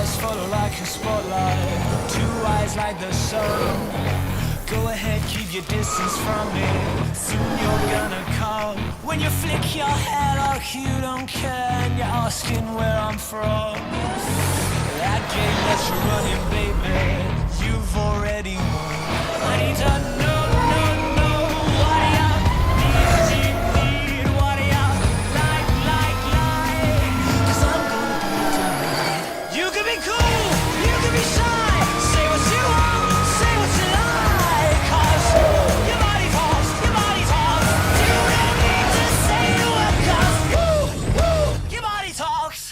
eyes follow like a spotlight, two eyes like the sun. Go ahead, keep your distance from me. Soon you're gonna come. When you flick your hair like you don't care, and you're asking where I'm from. That game that you're running, baby, you've already won. I need to know, what do you need, what do you like, 'cause I'm gonna put it tonight. You can be cool, you can be shy, say what you want, say what you like, 'cause your body talks, you don't need to say a word, 'cause your body talks.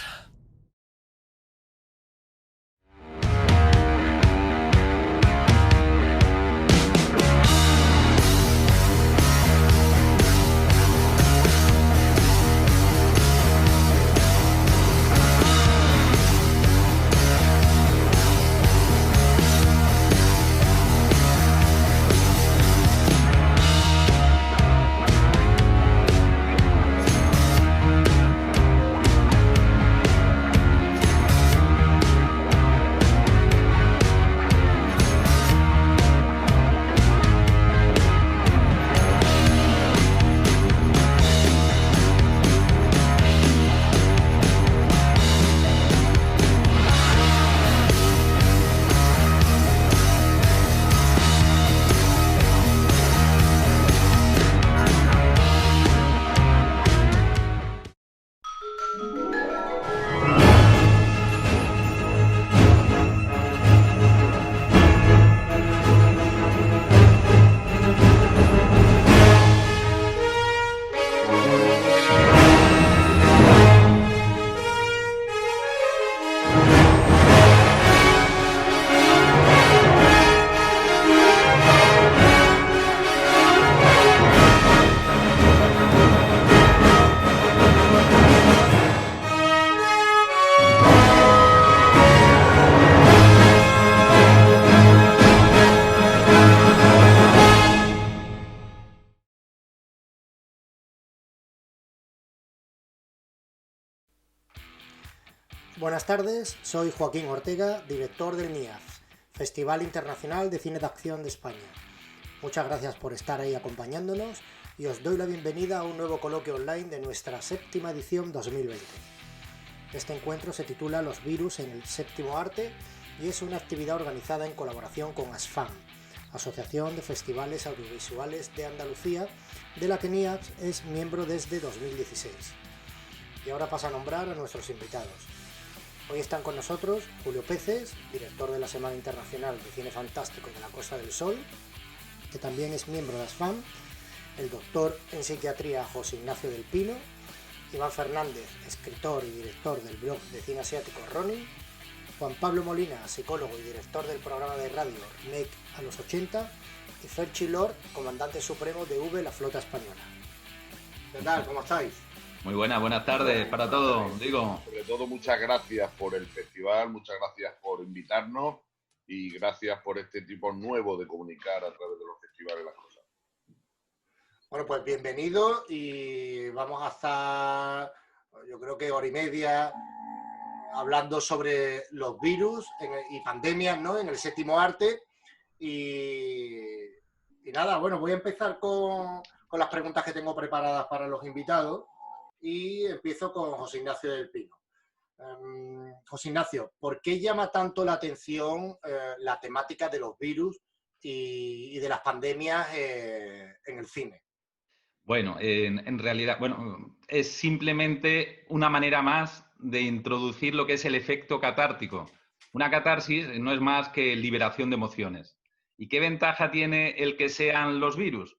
Buenas tardes, soy Joaquín Ortega, director del NIAF, Festival Internacional de Cine de Acción de España. Muchas gracias por estar ahí acompañándonos y os doy la bienvenida a un nuevo coloquio online de nuestra séptima edición 2020. Este encuentro se titula Los virus en el séptimo arte y es una actividad organizada en colaboración con ASFAM, Asociación de Festivales Audiovisuales de Andalucía, de la que NIAF es miembro desde 2016. Y ahora paso a nombrar a nuestros invitados. Hoy están con nosotros Julio Peces, director de la Semana Internacional de Cine Fantástico de la Costa del Sol, que también es miembro de ASFAM, el doctor en psiquiatría José Ignacio del Pino, Iván Fernández, escritor y director del blog de cine asiático Ronin, Juan Pablo Molina, psicólogo y director del programa de radio Remake a los 80, y Ferchi Lord, comandante supremo de V, la flota española. ¿Qué tal? ¿Cómo estáis? Muy buenas tardes para todos, digo. Sobre todo, muchas gracias por el festival, muchas gracias por invitarnos y gracias por este tipo nuevo de comunicar a través de los festivales las cosas. Bueno, pues bienvenido y vamos a estar, yo creo que hora y media, hablando sobre los virus y pandemias, ¿no?, en el séptimo arte. Y nada, bueno, voy a empezar con las preguntas que tengo preparadas para los invitados. Y empiezo con José Ignacio del Pino. José Ignacio, ¿por qué llama tanto la atención la temática de los virus y de las pandemias en el cine? Bueno, en realidad, es simplemente una manera más de introducir lo que es el efecto catártico. Una catarsis no es más que liberación de emociones. ¿Y qué ventaja tiene el que sean los virus?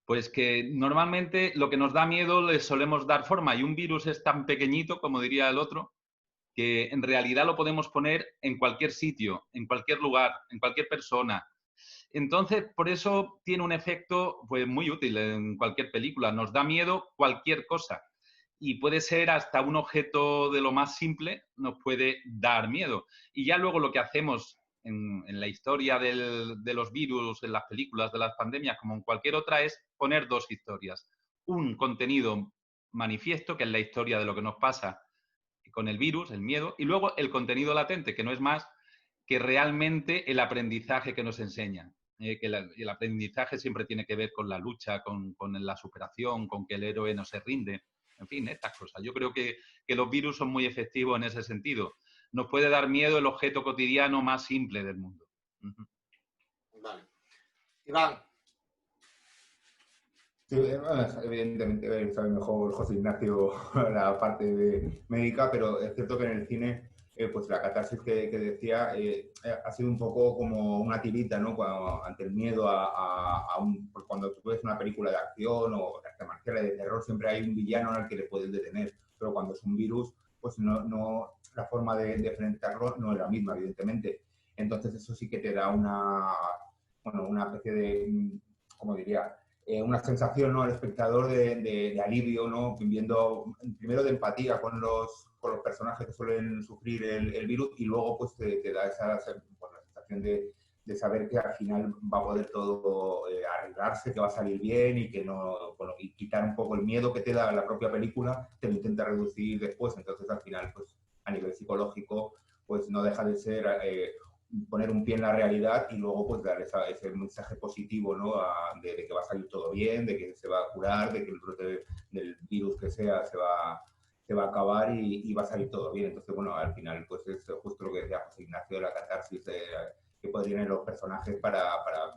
Pues que normalmente lo que nos da miedo le solemos dar forma y un virus es tan pequeñito, como diría el otro, que en realidad lo podemos poner en cualquier sitio, en cualquier lugar, en cualquier persona. Entonces, por eso tiene un efecto pues, muy útil en cualquier película. Nos da miedo cualquier cosa. Y puede ser hasta un objeto de lo más simple, nos puede dar miedo. Y ya luego lo que hacemos en la historia de los virus, en las películas, de las pandemias, como en cualquier otra, es poner dos historias. Un contenido manifiesto, que es la historia de lo que nos pasa con el virus, el miedo, y luego el contenido latente, que no es más que realmente el aprendizaje que nos enseña. El aprendizaje siempre tiene que ver con la lucha, con la superación, con que el héroe no se rinde. En fin, estas cosas. Yo creo que los virus son muy efectivos en ese sentido. Nos puede dar miedo el objeto cotidiano más simple del mundo. Vale. Iván. Sí, evidentemente sabe mejor José Ignacio la parte médica, pero es cierto que en el cine, pues la catarsis que decía ha sido un poco como una tirita, ¿no? Ante el miedo cuando tú ves una película de acción o de artes marciales, de terror, siempre hay un villano al que le puedes detener, pero cuando es un virus, pues no la forma de enfrentarlo no es la misma, evidentemente. Entonces eso sí que te da una especie de, ¿cómo diría?, una sensación, ¿no?, al espectador de alivio, ¿no?, viendo primero de empatía con los personajes que suelen sufrir el virus, y luego pues te da esa la sensación de saber que al final va a poder todo arreglarse, que va a salir bien y que no, bueno, y quitar un poco el miedo que te da la propia película, te lo intenta reducir después. Entonces al final, pues a nivel psicológico, pues no deja de ser poner un pie en la realidad y luego pues dar ese mensaje positivo, ¿no?, de que va a salir todo bien, de que se va a curar, de que el brote del virus que sea se va a acabar y va a salir todo bien. Entonces, bueno, al final pues es justo lo que decía José Ignacio, la catarsis que pueden tener los personajes para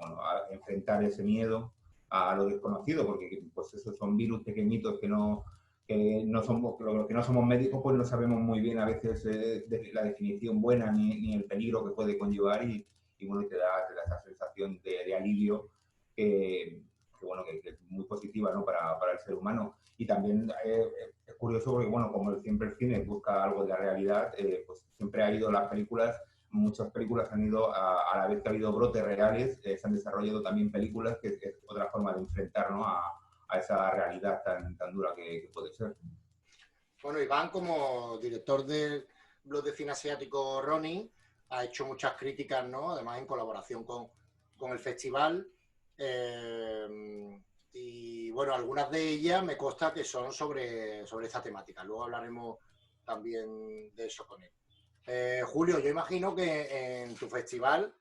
bueno, enfrentar ese miedo a lo desconocido, porque pues esos son virus pequeñitos que no somos, los que no somos médicos, pues no sabemos muy bien a veces la definición buena ni el peligro que puede conllevar y bueno, te da esa sensación de alivio bueno, que es muy positiva, ¿no?, para el ser humano. Y también es curioso porque, bueno, como siempre el cine busca algo de la realidad, pues siempre ha ido las películas, muchas películas han ido, a la vez que ha habido brotes reales, se han desarrollado también películas que es otra forma de enfrentar, ¿no?, a esa realidad tan dura que puede ser. Bueno, Iván, como director del blog de cine asiático Ronnie, ha hecho muchas críticas, ¿no?, además en colaboración con el festival. Y bueno, algunas de ellas me consta que son sobre esta temática. Luego hablaremos también de eso con él. Julio, yo imagino que en tu festival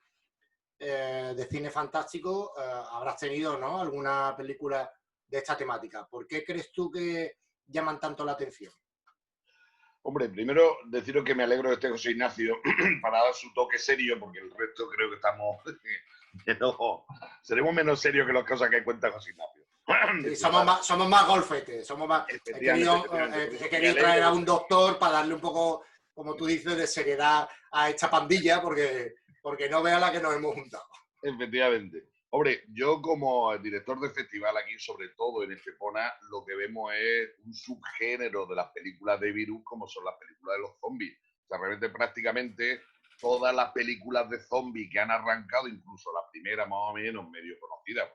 de cine fantástico habrás tenido, ¿no?, alguna película de esta temática. ¿Por qué crees tú que llaman tanto la atención? Hombre, primero deciros que me alegro de este José Ignacio para dar su toque serio, porque el resto creo que estamos seremos menos serios que las cosas que cuenta José Ignacio. Sí, somos más golfetes, somos más. He querido traer a un doctor para darle un poco, como tú dices, de seriedad a esta pandilla, porque no vea la que nos hemos juntado. Efectivamente. Hombre, yo como director del festival aquí, sobre todo en Estepona, lo que vemos es un subgénero de las películas de virus, como son las películas de los zombies. O sea, realmente prácticamente todas las películas de zombies que han arrancado, incluso la primera más o menos medio conocida,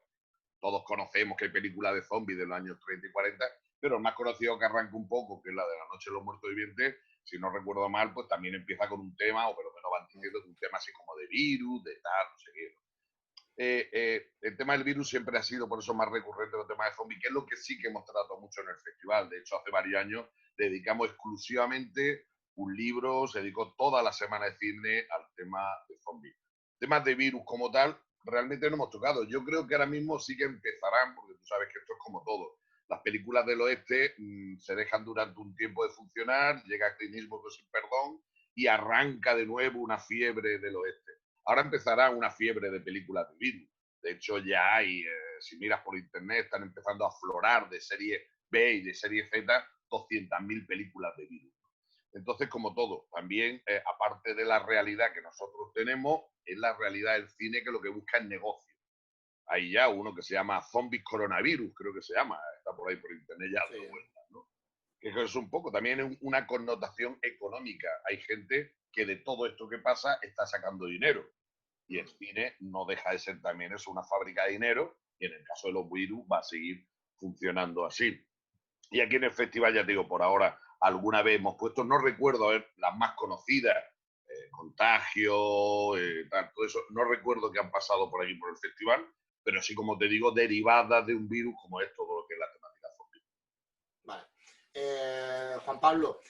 todos conocemos que hay películas de zombies de los años 30 y 40, pero el más conocido que arranca un poco, que es la de La Noche de los Muertos Vivientes, si no recuerdo mal, pues también empieza con un tema, o por lo menos van diciendo un tema así como de virus, de tal, no sé qué. El tema del virus siempre ha sido por eso más recurrente los temas de zombies, que es lo que sí que hemos tratado mucho en el festival. De hecho, hace varios años dedicamos exclusivamente un libro, se dedicó toda la semana de cine al tema de zombies. Temas de virus como tal, realmente no hemos tocado. Yo creo que ahora mismo sí que empezarán, porque tú sabes que esto es como todo. Las películas del oeste se dejan durante un tiempo de funcionar, llega Clint Eastwood sin perdón y arranca de nuevo una fiebre del oeste. Ahora empezará una fiebre de películas de virus. De hecho, ya hay, si miras por internet, están empezando a aflorar de serie B y de serie Z 200.000 películas de virus. Entonces, como todo, también, aparte de la realidad que nosotros tenemos, es la realidad del cine que lo que busca es negocio. Hay ya uno que se llama Zombies Coronavirus, creo que se llama, está por ahí por internet ya, sí. ¿No? Que es un poco también una connotación económica. Hay gente que de todo esto que pasa está sacando dinero. Y el cine no deja de ser también eso, una fábrica de dinero, y en el caso de los virus va a seguir funcionando así. Y aquí en el festival, ya te digo, por ahora, alguna vez hemos puesto, no recuerdo, a ver, las más conocidas, Contagio, tal, todo eso, no recuerdo que han pasado por aquí por el festival, pero sí, como te digo, derivadas de un virus como es todo lo que es la temática zombie. Vale. Juan Pablo,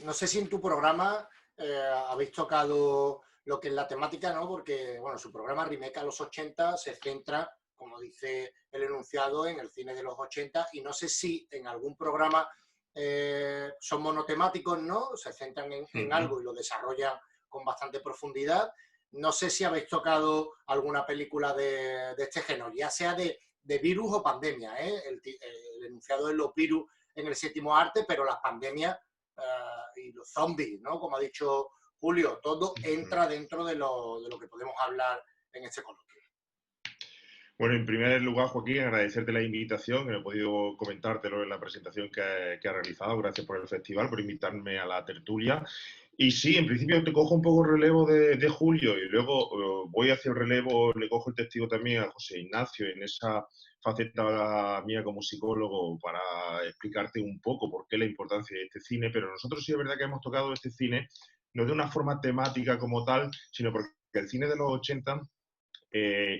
no sé si en tu programa habéis tocado lo que es la temática, ¿no? Porque, bueno, su programa Remake a los 80 se centra, como dice el enunciado, en el cine de los 80 y no sé si en algún programa son monotemáticos, ¿no? Se centran en algo y lo desarrollan con bastante profundidad. No sé si habéis tocado alguna película de este género, ya sea de virus o pandemia, ¿eh? El enunciado es los virus en el séptimo arte, pero las pandemias y los zombies, ¿no? Como ha dicho Julio, todo entra dentro de lo que podemos hablar en este coloquio. Bueno, en primer lugar, Joaquín, agradecerte la invitación, que no he podido comentártelo en la presentación que ha realizado. Gracias por el festival, por invitarme a la tertulia. Y sí, en principio te cojo un poco el relevo de Julio y luego voy hacia el relevo, le cojo el testigo también a José Ignacio en esa faceta mía como psicólogo para explicarte un poco por qué la importancia de este cine, pero nosotros sí es verdad que hemos tocado este cine no de una forma temática como tal, sino porque el cine de los 80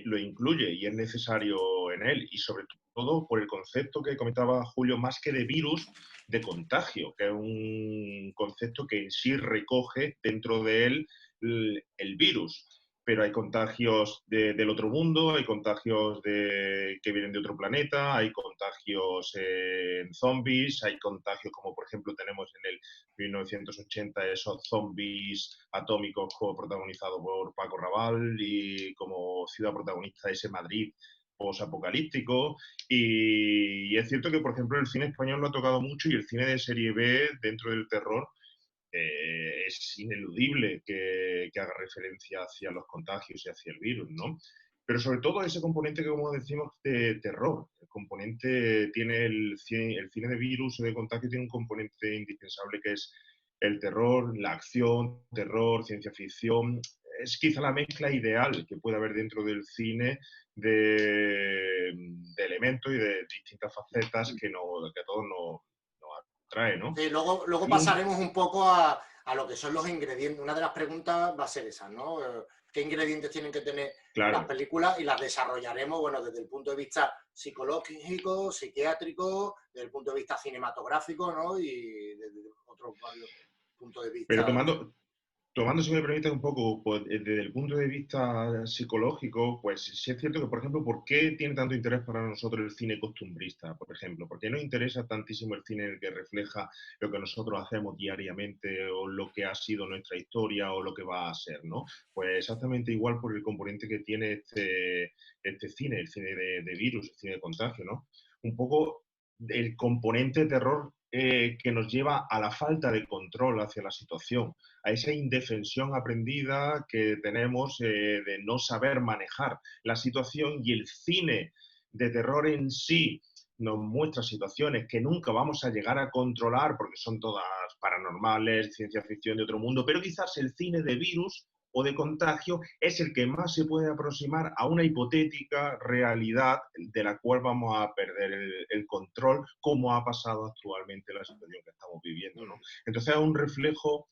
lo incluye y es necesario en él, y sobre todo por el concepto que comentaba Julio, más que de virus, de contagio, que es un concepto que en sí recoge dentro de él el virus. Pero hay contagios del otro mundo, hay contagios que vienen de otro planeta, hay contagios en zombies, hay contagios como por ejemplo tenemos en el 1980 esos zombies atómicos protagonizados por Paco Rabanne y como ciudad protagonista ese Madrid posapocalíptico. Y es cierto que, por ejemplo, el cine español lo ha tocado mucho y el cine de serie B dentro del terror es ineludible que haga referencia hacia los contagios y hacia el virus, ¿no? Pero sobre todo ese componente que, como decimos, de terror. El componente tiene el cine de virus o de contagio tiene un componente indispensable que es el terror, la acción, terror, ciencia ficción. Es quizá la mezcla ideal que puede haber dentro del cine de elementos y de distintas facetas que a todos nos atrae, ¿no? Sí, luego pasaremos un poco a lo que son los ingredientes. Una de las preguntas va a ser esa, ¿no? ¿Qué ingredientes tienen que tener las películas? Y las desarrollaremos, bueno, desde el punto de vista psicológico, psiquiátrico, desde el punto de vista cinematográfico, ¿no? Y desde otros varios puntos de vista. Pero tomando, si me permites un poco, pues, desde el punto de vista psicológico, pues sí es cierto que, por ejemplo, ¿por qué tiene tanto interés para nosotros el cine costumbrista, por ejemplo? ¿Por qué nos interesa tantísimo el cine en el que refleja lo que nosotros hacemos diariamente o lo que ha sido nuestra historia o lo que va a ser, ¿no? Pues exactamente igual por el componente que tiene este cine, el cine de virus, el cine de contagio, ¿no? Un poco el componente terror que nos lleva a la falta de control hacia la situación, a esa indefensión aprendida que tenemos de no saber manejar la situación, y el cine de terror en sí nos muestra situaciones que nunca vamos a llegar a controlar porque son todas paranormales, ciencia ficción de otro mundo, pero quizás el cine de virus o de contagio es el que más se puede aproximar a una hipotética realidad de la cual vamos a perder el control, como ha pasado actualmente en la situación que estamos viviendo, ¿no? Entonces es un reflejo,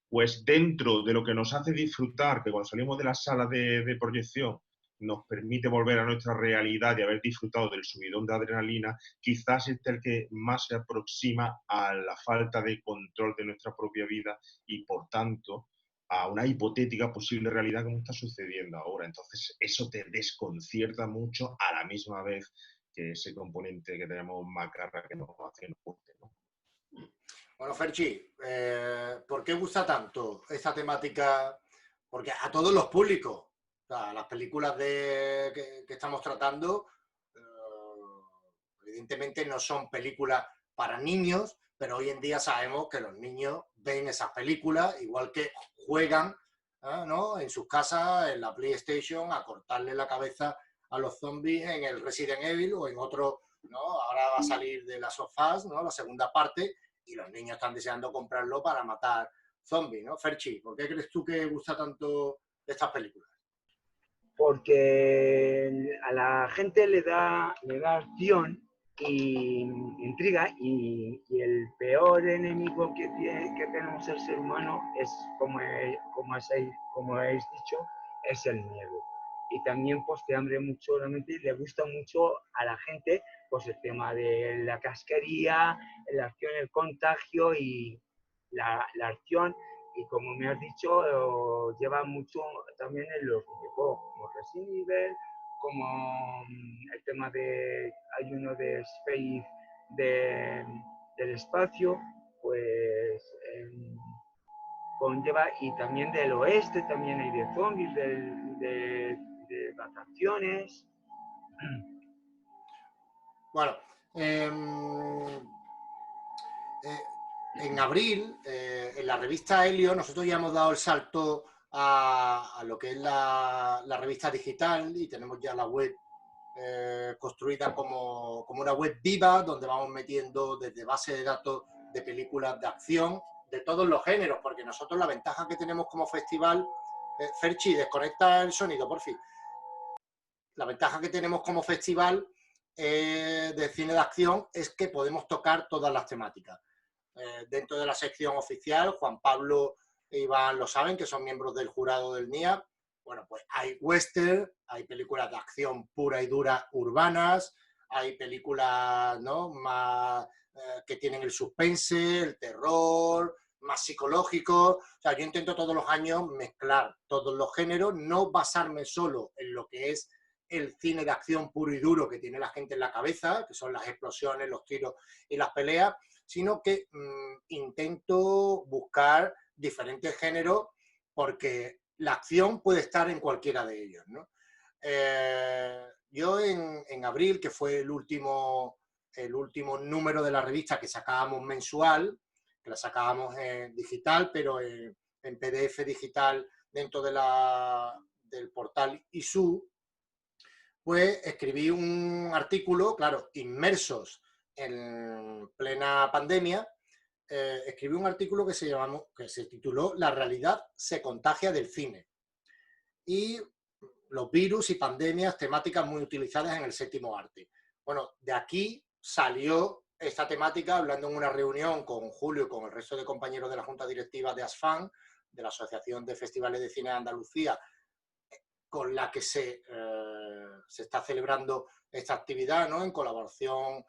pues dentro de lo que nos hace disfrutar, que cuando salimos de la sala de proyección nos permite volver a nuestra realidad y haber disfrutado del subidón de adrenalina, quizás este es el que más se aproxima a la falta de control de nuestra propia vida y, por tanto, a una hipotética posible realidad como está sucediendo ahora. Entonces, eso te desconcierta mucho a la misma vez que ese componente que tenemos macarra que nos hace fuerte, ¿no? Bueno, Ferchi, ¿por qué gusta tanto esta temática? Porque a todos los públicos, o sea, las películas que estamos tratando, evidentemente no son películas para niños, pero hoy en día sabemos que los niños ven esas películas, igual que juegan, ¿no? En sus casas, en la PlayStation, a cortarle la cabeza a los zombies en el Resident Evil o en otro, ¿no? Ahora va a salir de las sofás, ¿no? La segunda parte, y los niños están deseando comprarlo para matar zombies, ¿no? Ferchi, ¿por qué crees tú que gusta tanto de estas películas? Porque a la gente le da acción y intriga, y el peor enemigo que tenemos el ser humano es, como habéis dicho, es el miedo. Y también pues te hambre mucho la mente y le gusta mucho a la gente pues el tema de la casquería, la acción, el contagio y la acción. Y como me has dicho, lleva mucho también en los videojuegos, como Resident Evil, como el tema de, hay uno de Space del espacio, pues conlleva, y también del oeste, también hay de zombies, de vacaciones. Bueno, en abril, en la revista Helio, nosotros ya hemos dado el salto a lo que es la revista digital y tenemos ya la web construida como una web viva, donde vamos metiendo desde base de datos de películas de acción, de todos los géneros, porque nosotros la ventaja que tenemos como festival, Ferchi, desconecta el sonido, por fin. La ventaja que tenemos como festival de cine de acción es que podemos tocar todas las temáticas. Dentro de la sección oficial, Juan Pablo e Iván lo saben, que son miembros del jurado del NIA. Bueno, pues hay western, hay películas de acción pura y dura urbanas, hay películas, ¿no?, más que tienen el suspense, el terror, más psicológico. O sea, yo intento todos los años mezclar todos los géneros, no basarme solo en lo que es el cine de acción puro y duro que tiene la gente en la cabeza, que son las explosiones, los tiros y las peleas, sino que intento buscar diferentes géneros porque la acción puede estar en cualquiera de ellos, ¿no? Yo en abril, que fue el último número de la revista que sacábamos mensual, que la sacábamos en digital, pero en PDF digital dentro del portal ISU, pues escribí un artículo, claro, inmersos en plena pandemia, escribí un artículo que se tituló La realidad se contagia del cine. Y los virus y pandemias, temáticas muy utilizadas en el séptimo arte. Bueno, de aquí salió esta temática, hablando en una reunión con Julio y con el resto de compañeros de la Junta Directiva de ASFAN, de la Asociación de Festivales de Cine de Andalucía, con la que se está celebrando esta actividad, ¿no?, en colaboración.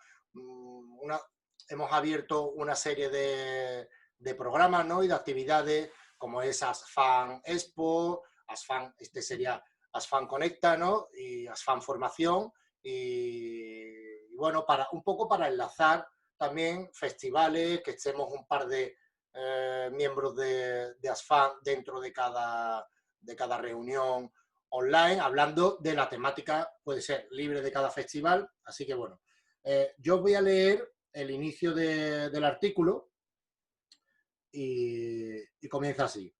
Hemos abierto una serie de programas, ¿no?, y de actividades como es ASFAN Expo, ASFAN, sería ASFAN Conecta, ¿no?, y ASFAN Formación, y bueno, un poco para enlazar también festivales, que estemos un par de miembros de ASFAN dentro de cada reunión online, hablando de la temática, puede ser libre de cada festival. Así que bueno, yo voy a leer el inicio del artículo y comienza así.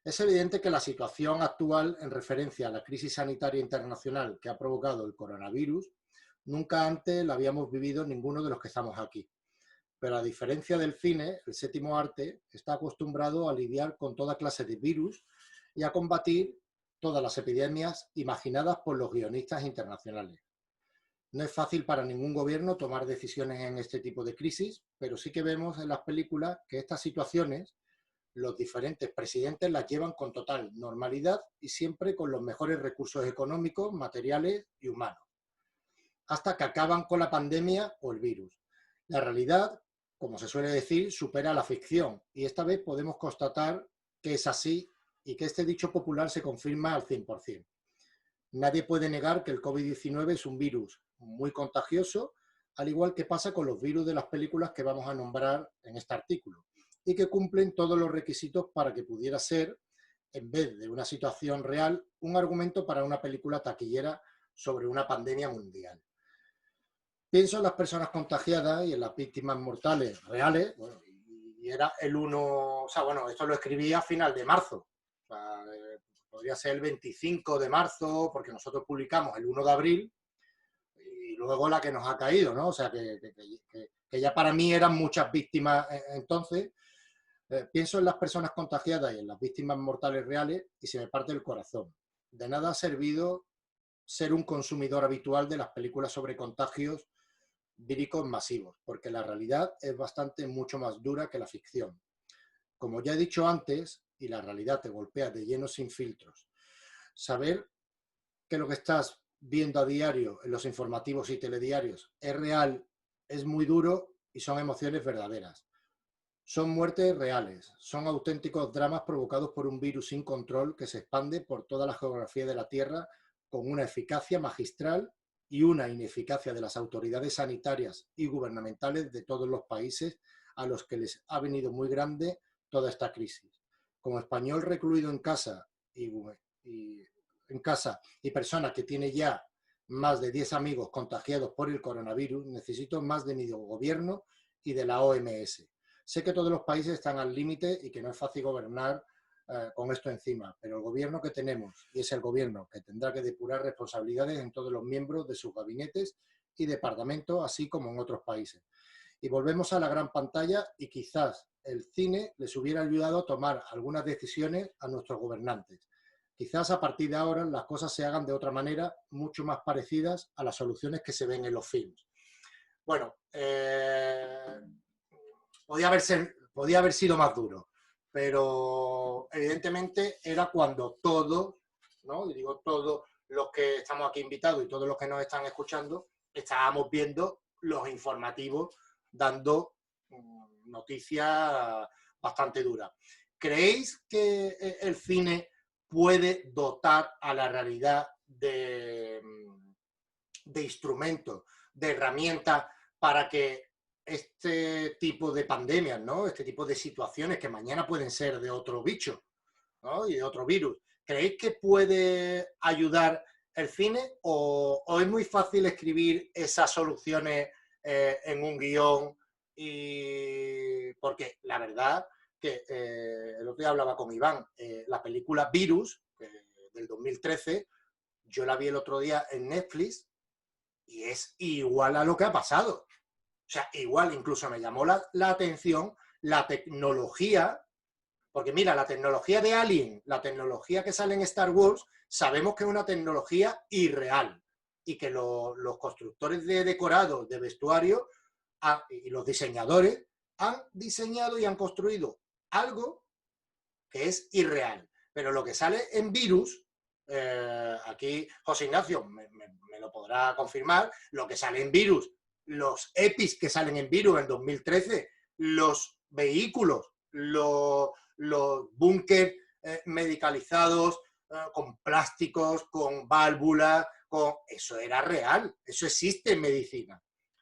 Es evidente que la situación actual en referencia a la crisis sanitaria internacional que ha provocado el coronavirus, nunca antes la habíamos vivido ninguno de los que estamos aquí. Pero a diferencia del cine, el séptimo arte está acostumbrado a lidiar con toda clase de virus y a combatir todas las epidemias imaginadas por los guionistas internacionales. No es fácil para ningún gobierno tomar decisiones en este tipo de crisis, pero sí que vemos en las películas que estas situaciones los diferentes presidentes las llevan con total normalidad y siempre con los mejores recursos económicos, materiales y humanos, hasta que acaban con la pandemia o el virus. La realidad, como se suele decir, supera la ficción, y esta vez podemos constatar que es así y que este dicho popular se confirma al 100%. Nadie puede negar que el COVID-19 es un virus muy contagioso, al igual que pasa con los virus de las películas que vamos a nombrar en este artículo, y que cumplen todos los requisitos para que pudiera ser, en vez de una situación real, un argumento para una película taquillera sobre una pandemia mundial. Pienso en las personas contagiadas y en las víctimas mortales reales, bueno, y era el 1, o sea, bueno, esto lo escribí a final de marzo, o sea, podría ser el 25 de marzo, porque nosotros publicamos el 1 de abril, y luego la que nos ha caído, ¿no? O sea, que ya para mí eran muchas víctimas entonces. Pienso en las personas contagiadas y en las víctimas mortales reales y se me parte el corazón. De nada ha servido ser un consumidor habitual de las películas sobre contagios víricos masivos, porque la realidad es mucho más dura que la ficción. Como ya he dicho antes, y la realidad te golpea de lleno sin filtros. Saber que lo que estás viendo a diario en los informativos y telediarios es real, es muy duro y son emociones verdaderas. Son muertes reales, son auténticos dramas provocados por un virus sin control que se expande por toda la geografía de la Tierra con una eficacia magistral y una ineficacia de las autoridades sanitarias y gubernamentales de todos los países a los que les ha venido muy grande toda esta crisis. Como español recluido en casa y persona que tiene ya más de 10 amigos contagiados por el coronavirus, necesito más de mi gobierno y de la OMS. Sé que todos los países están al límite y que no es fácil gobernar con esto encima, pero el gobierno que tenemos, y es el gobierno que tendrá que depurar responsabilidades en todos los miembros de sus gabinetes y departamentos, así como en otros países. Y volvemos a la gran pantalla y quizás el cine les hubiera ayudado a tomar algunas decisiones a nuestros gobernantes. Quizás a partir de ahora las cosas se hagan de otra manera, mucho más parecidas a las soluciones que se ven en los films. Bueno, podía haber sido más duro, pero evidentemente era cuando todos, ¿no? Y digo todos los que estamos aquí invitados y todos los que nos están escuchando, estábamos viendo los informativos dando noticias bastante duras. ¿Creéis que el cine puede dotar a la realidad de instrumentos, de herramientas para que este tipo de pandemias, ¿no? Este tipo de situaciones que mañana pueden ser de otro bicho, ¿no? Y de otro virus, ¿creéis que puede ayudar el cine o es muy fácil escribir esas soluciones en un guión? Y porque la verdad que el otro día hablaba con Iván, la película Virus del 2013, yo la vi el otro día en Netflix y es igual a lo que ha pasado. O sea, igual, incluso me llamó la atención la tecnología, porque mira, la tecnología de Alien, la tecnología que sale en Star Wars, sabemos que es una tecnología irreal y que los constructores de decorados, de vestuario y los diseñadores han diseñado y han construido algo que es irreal. Pero lo que sale en Virus, aquí José Ignacio me lo podrá confirmar, lo que sale en Virus, los EPIs que salen en Virus en 2013, los vehículos, los búnker medicalizados, con plásticos, con válvulas, eso era real, eso existe en medicina.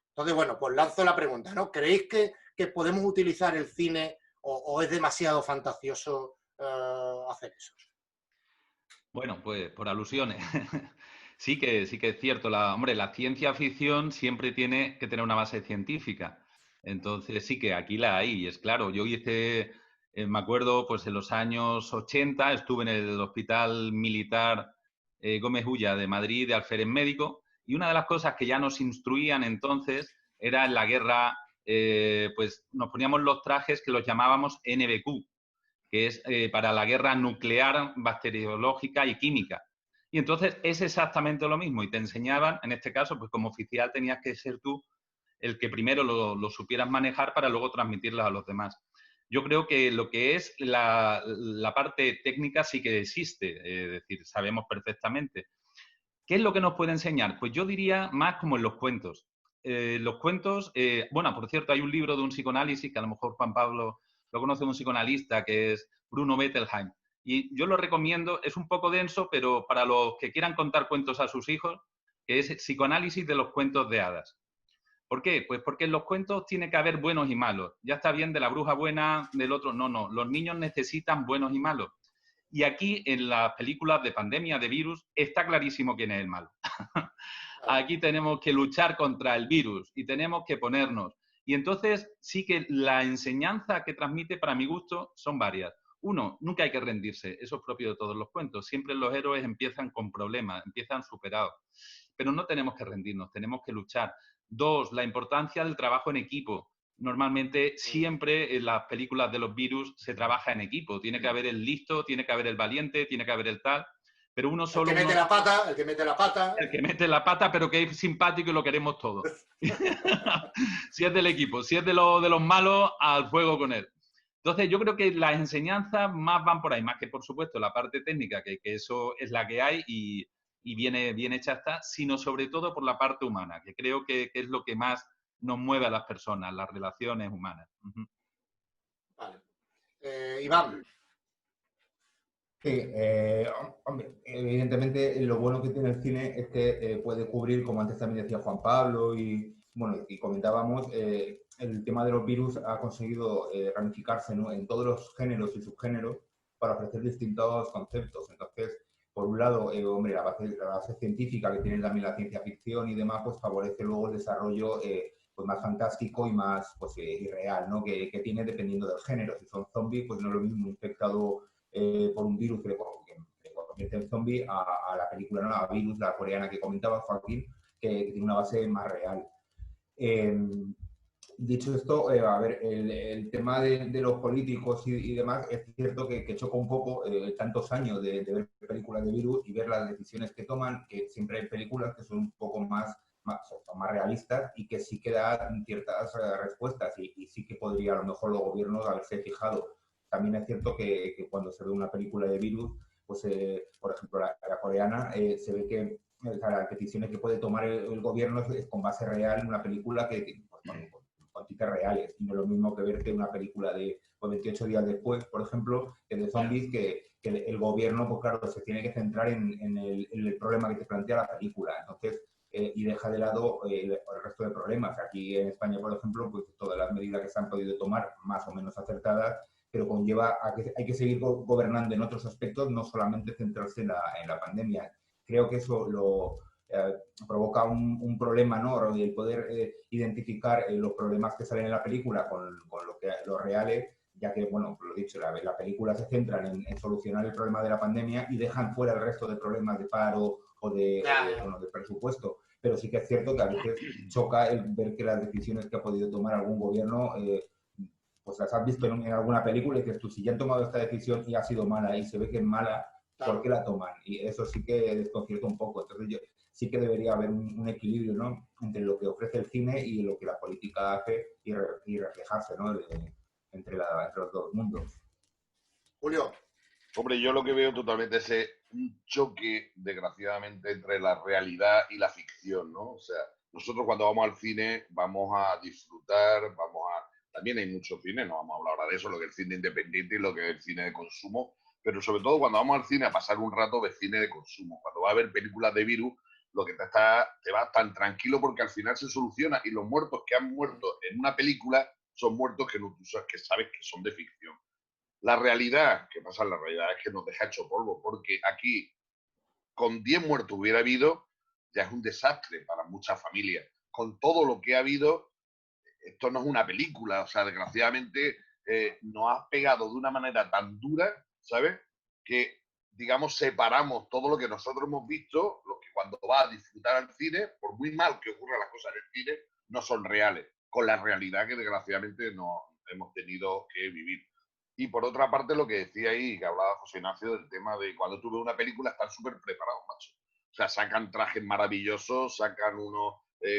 Entonces, bueno, pues lanzo la pregunta, ¿no? ¿Creéis que podemos utilizar el cine o es demasiado fantasioso hacer eso? Bueno, pues por alusiones. Sí que es cierto. Hombre, la ciencia ficción siempre tiene que tener una base científica. Entonces sí que aquí la hay. Y es claro, yo hice, me acuerdo, pues en los años 80 estuve en el Hospital Militar Gómez Ulla de Madrid, de alférez médico, y una de las cosas que ya nos instruían entonces era en la guerra, pues nos poníamos los trajes que los llamábamos NBQ, que es para la guerra nuclear, bacteriológica y química. Y entonces es exactamente lo mismo y te enseñaban, en este caso, pues como oficial tenías que ser tú el que primero lo supieras manejar para luego transmitirlo a los demás. Yo creo que lo que es la parte técnica sí que existe, es decir, sabemos perfectamente. ¿Qué es lo que nos puede enseñar? Pues yo diría más como en los cuentos. Los cuentos, bueno, por cierto, hay un libro de un psicoanálisis que a lo mejor Juan Pablo lo conoce, un psicoanalista, que es Bruno Bettelheim. Y yo lo recomiendo, es un poco denso, pero para los que quieran contar cuentos a sus hijos, que es Psicoanálisis de los cuentos de hadas. ¿Por qué? Pues porque en los cuentos tiene que haber buenos y malos. Ya está bien de la bruja buena, del otro, no. Los niños necesitan buenos y malos. Y aquí, en las películas de pandemia, de virus, está clarísimo quién es el malo. Aquí tenemos que luchar contra el virus y tenemos que ponernos. Y entonces sí que la enseñanza que transmite, para mi gusto, son varias. Uno, nunca hay que rendirse, eso es propio de todos los cuentos. Siempre los héroes empiezan con problemas, empiezan superados. Pero no tenemos que rendirnos, tenemos que luchar. Dos, la importancia del trabajo en equipo. Normalmente, siempre en las películas de los virus se trabaja en equipo. Tiene que haber el listo, tiene que haber el valiente, tiene que haber el tal. Pero uno solo... El que mete la pata, el que mete la pata. El que mete la pata, pero que es simpático y lo queremos todos. Si es del equipo, si es de los malos, al fuego con él. Entonces, yo creo que las enseñanzas más van por ahí, más que, por supuesto, la parte técnica, que eso es la que hay, y y bien hecha está, sino sobre todo por la parte humana, que creo que es lo que más nos mueve a las personas, las relaciones humanas. Vale. Iván. Sí, hombre, evidentemente lo bueno que tiene el cine es que puede cubrir, como antes también decía Juan Pablo y, bueno, y comentábamos, el tema de los virus ha conseguido ramificarse, ¿no?, en todos los géneros y subgéneros para ofrecer distintos conceptos. Entonces, por un lado, hombre, la base científica que tiene también la ciencia ficción y demás, pues favorece luego el desarrollo pues más fantástico y más pues, irreal, ¿no?, que tiene dependiendo del género. Si son zombies, pues no es lo mismo infectado por un virus que le convierte en zombie a la película, ¿no?, a Virus, la coreana que comentaba Joaquín, que tiene una base más real. Dicho esto, a ver, el tema de los políticos y demás, es cierto que choca un poco tantos años de ver películas de Virus y ver las decisiones que toman, que siempre hay películas que son un poco más realistas y que sí que dan ciertas respuestas y sí que podría a lo mejor los gobiernos haberse fijado. También es cierto que cuando se ve una película de Virus, pues por ejemplo la coreana, se ve que las decisiones que puede tomar el gobierno es con base real en una película que pues, con tintes reales. Y no es lo mismo que verte una película de 28 días después, por ejemplo, que de zombies, que el gobierno, pues claro, se tiene que centrar en el problema que te plantea la película. Entonces, y deja de lado el resto de problemas. Aquí en España, por ejemplo, pues todas las medidas que se han podido tomar, más o menos acertadas, pero conlleva a que hay que seguir gobernando en otros aspectos, no solamente centrarse en la pandemia. Creo que eso provoca un problema, ¿no?, el poder identificar los problemas que salen en la película con los reales, ya que, bueno, lo dicho, la película se centra en solucionar el problema de la pandemia y dejan fuera el resto de problemas de paro o de presupuesto. Pero sí que es cierto que a veces choca el ver que las decisiones que ha podido tomar algún gobierno pues las has visto en alguna película y dices tú, si ya han tomado esta decisión y ha sido mala y se ve que es mala, ¿por qué la toman? Y eso sí que desconcierta un poco. Entonces sí que debería haber un equilibrio, ¿no?, entre lo que ofrece el cine y lo que la política hace y reflejarse, ¿no?, entre los dos mundos. Julio. Hombre, yo lo que veo totalmente es un choque, desgraciadamente, entre la realidad y la ficción, ¿no? O sea, nosotros cuando vamos al cine vamos a disfrutar, también hay mucho cine, no vamos a hablar ahora de eso, lo que es el cine independiente y lo que es el cine de consumo, pero sobre todo cuando vamos al cine a pasar un rato de cine de consumo. Cuando va a ver películas de Virus, lo que te va tan tranquilo porque al final se soluciona y los muertos que han muerto en una película son muertos que sabes que son de ficción. La realidad, ¿qué pasa? La realidad es que nos deja hecho polvo, porque aquí con 10 muertos hubiera habido, ya es un desastre para muchas familias. Con todo lo que ha habido, esto no es una película, o sea, desgraciadamente nos ha pegado de una manera tan dura, ¿sabes? Que, digamos, separamos todo lo que nosotros hemos visto, lo que cuando va a disfrutar al cine, por muy mal que ocurran las cosas en el cine, no son reales, con la realidad que desgraciadamente no hemos tenido que vivir. Y por otra parte, lo que decía ahí, que hablaba José Ignacio, del tema de cuando tú ves una película, están súper preparados, macho. O sea, sacan trajes maravillosos, sacan unos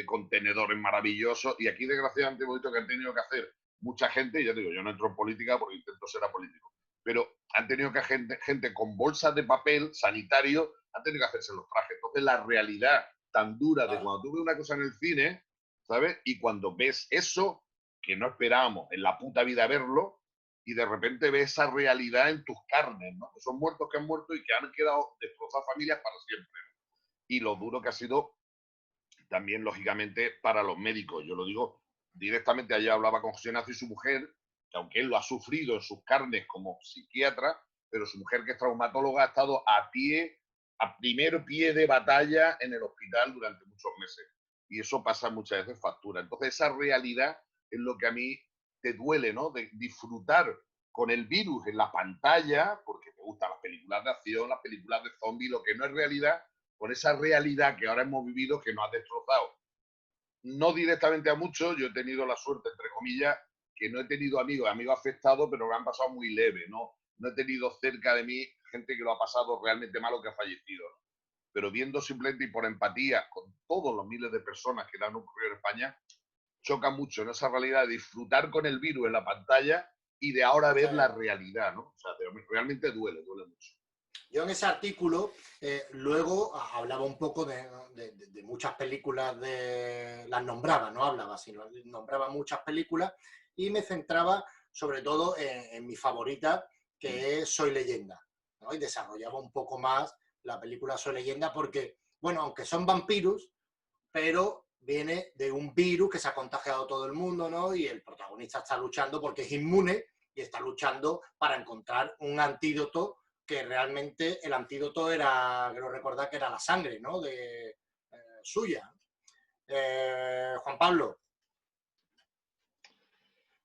contenedores maravillosos, y aquí, desgraciadamente, hemos visto que han tenido que hacer mucha gente, y ya te digo, yo no entro en política porque intento ser apolítico, pero han tenido que gente con bolsas de papel sanitario, han tenido que hacerse los trajes. Entonces, la realidad tan dura de cuando tú ves una cosa en el cine, ¿sabes? Y cuando ves eso, que no esperábamos en la puta vida verlo, y de repente ves esa realidad en tus carnes, ¿no? Que son muertos que han muerto y que han quedado destrozadas familias para siempre. Y lo duro que ha sido también, lógicamente, para los médicos. Yo lo digo directamente, ayer hablaba con José Ignacio y su mujer, que aunque él lo ha sufrido en sus carnes como psiquiatra, pero su mujer, que es traumatóloga, ha estado a primer pie de batalla en el hospital durante muchos meses. Y eso pasa muchas veces factura. Entonces, esa realidad es lo que a mí te duele, ¿no? De disfrutar con el virus en la pantalla, porque te gustan las películas de acción, las películas de zombies, lo que no es realidad, con esa realidad que ahora hemos vivido que nos ha destrozado. No directamente a muchos, yo he tenido la suerte, entre comillas, que no he tenido amigos afectados, pero me han pasado muy leve, ¿no? No he tenido cerca de mí gente que lo ha pasado realmente mal o que ha fallecido, ¿no? Pero viendo simplemente y por empatía con todos los miles de personas que le han ocurrido en España, choca mucho en esa realidad de disfrutar con el virus en la pantalla y de ahora ver la realidad, ¿no? O sea, realmente duele mucho. Yo en ese artículo luego hablaba un poco de muchas películas, las nombraba, no hablaba, sino nombraba muchas películas y me centraba sobre todo en mi favorita, que es Soy Leyenda, ¿no? Y desarrollaba un poco más la película Soy Leyenda porque, bueno, aunque son vampiros, pero viene de un virus que se ha contagiado a todo el mundo, ¿no? Y el protagonista está luchando porque es inmune y está luchando para encontrar un antídoto, que realmente el antídoto era, quiero recordar que era la sangre, ¿no? Suya. Juan Pablo.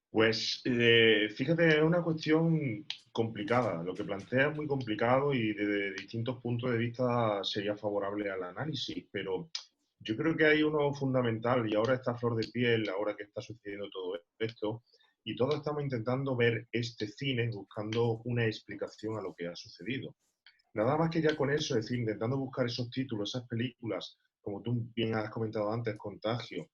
Pues fíjate, es una cuestión complicada. Lo que plantea es muy complicado y desde distintos puntos de vista sería favorable al análisis, pero yo creo que hay uno fundamental y ahora está a flor de piel, ahora que está sucediendo todo esto, y todos estamos intentando ver este cine buscando una explicación a lo que ha sucedido. Nada más que ya con eso, es decir, intentando buscar esos títulos, esas películas, como tú bien has comentado antes, Contagio,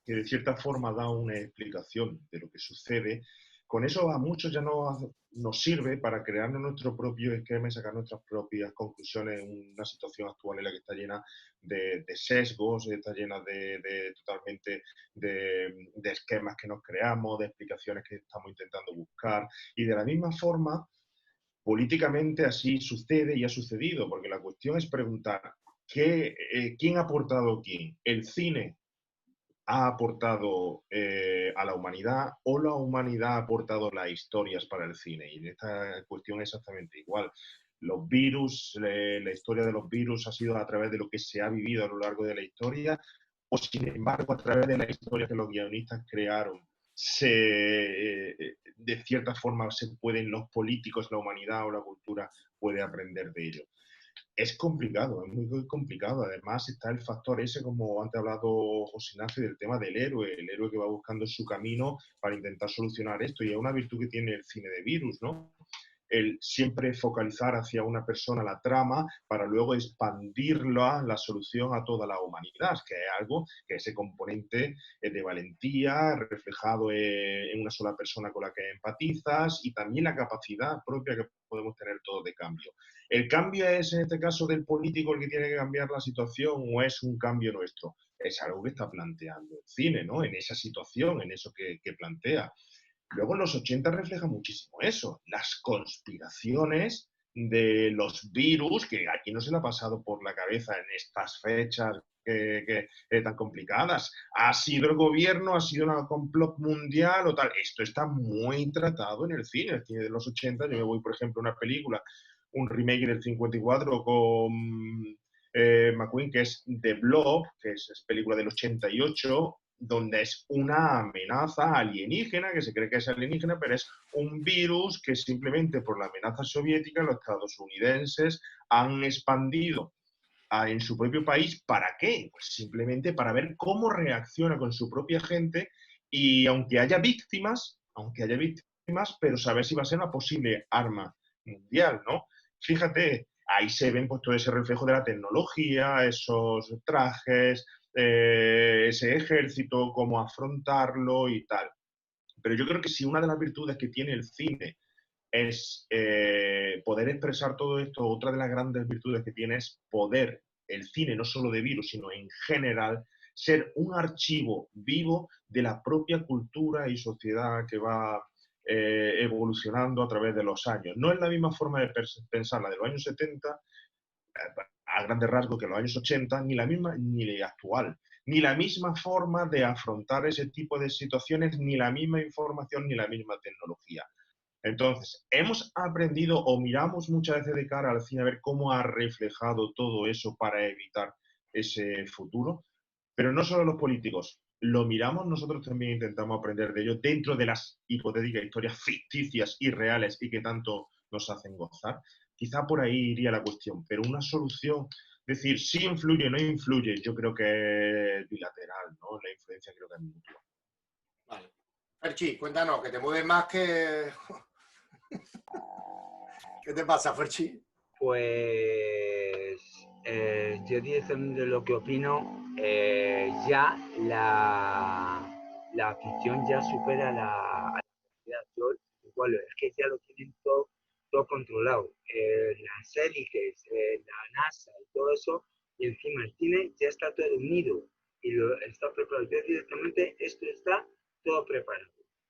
que de cierta forma da una explicación de lo que sucede, con eso a muchos ya nos sirve para crearnos nuestro propio esquema y sacar nuestras propias conclusiones en una situación actual en la que está llena de sesgos, está llena totalmente de esquemas que nos creamos, de explicaciones que estamos intentando buscar. Y de la misma forma, políticamente así sucede y ha sucedido, porque la cuestión es preguntar, ¿quién ha aportado quién? ¿El cine ha aportado a la humanidad o la humanidad ha aportado las historias para el cine? Y en esta cuestión es exactamente igual. Los virus, la historia de los virus ha sido a través de lo que se ha vivido a lo largo de la historia, o sin embargo a través de la historia que los guionistas crearon, de cierta forma se pueden los políticos, la humanidad o la cultura puede aprender de ello. Es complicado, es muy complicado. Además está el factor ese, como antes ha hablado José Ignacio, del tema del héroe, el héroe que va buscando su camino para intentar solucionar esto. Y es una virtud que tiene el cine de virus, ¿no? El siempre focalizar hacia una persona la trama para luego expandirla, la solución a toda la humanidad, que es algo que ese componente de valentía reflejado en una sola persona con la que empatizas y también la capacidad propia que podemos tener todos de cambio. ¿El cambio es en este caso del político el que tiene que cambiar la situación o es un cambio nuestro? Es algo que está planteando el cine, ¿no? En esa situación, en eso que plantea. Luego en los 80 refleja muchísimo eso, las conspiraciones de los virus, que aquí no se le ha pasado por la cabeza en estas fechas tan complicadas. Ha sido el gobierno, ha sido una complot mundial o tal. Esto está muy tratado en el cine de los 80. Yo me voy, por ejemplo, a una película, un remake del 54 con McQueen, que es The Blob, que es película del 88, donde es una amenaza alienígena, que se cree que es alienígena, pero es un virus que simplemente por la amenaza soviética los estadounidenses han expandido en su propio país. ¿Para qué? Pues simplemente para ver cómo reacciona con su propia gente y aunque haya víctimas, pero saber si va a ser una posible arma mundial, ¿no? Fíjate, ahí se ven pues todo ese reflejo de la tecnología, esos trajes, ese ejército, cómo afrontarlo y tal. Pero yo creo que si una de las virtudes que tiene el cine es poder expresar todo esto, otra de las grandes virtudes que tiene es poder, el cine, no solo de virus, sino en general, ser un archivo vivo de la propia cultura y sociedad que va evolucionando a través de los años. No es la misma forma de pensar la de los años 70, a grandes rasgos, que en los años 80, ni la misma ni la actual, ni la misma forma de afrontar ese tipo de situaciones, ni la misma información, ni la misma tecnología. Entonces, hemos aprendido o miramos muchas veces de cara al cine a ver cómo ha reflejado todo eso para evitar ese futuro, pero no solo los políticos, lo miramos, nosotros también intentamos aprender de ello dentro de las hipotéticas historias ficticias y reales y que tanto nos hacen gozar. Quizá por ahí iría la cuestión, pero una solución, decir, si influye o no influye, yo creo que es bilateral, ¿no? La influencia creo que es mutua. Vale. Ferchi, cuéntanos, que te mueves más que... ¿Qué te pasa, Ferchi? Pues yo directamente lo que opino, ya la ficción ya supera a la realidad. Igual, es que ya lo tienen todo todo controlado. Las élites, la NASA y todo eso, y encima el cine ya está todo unido y está preparado. Ya directamente esto está todo preparado.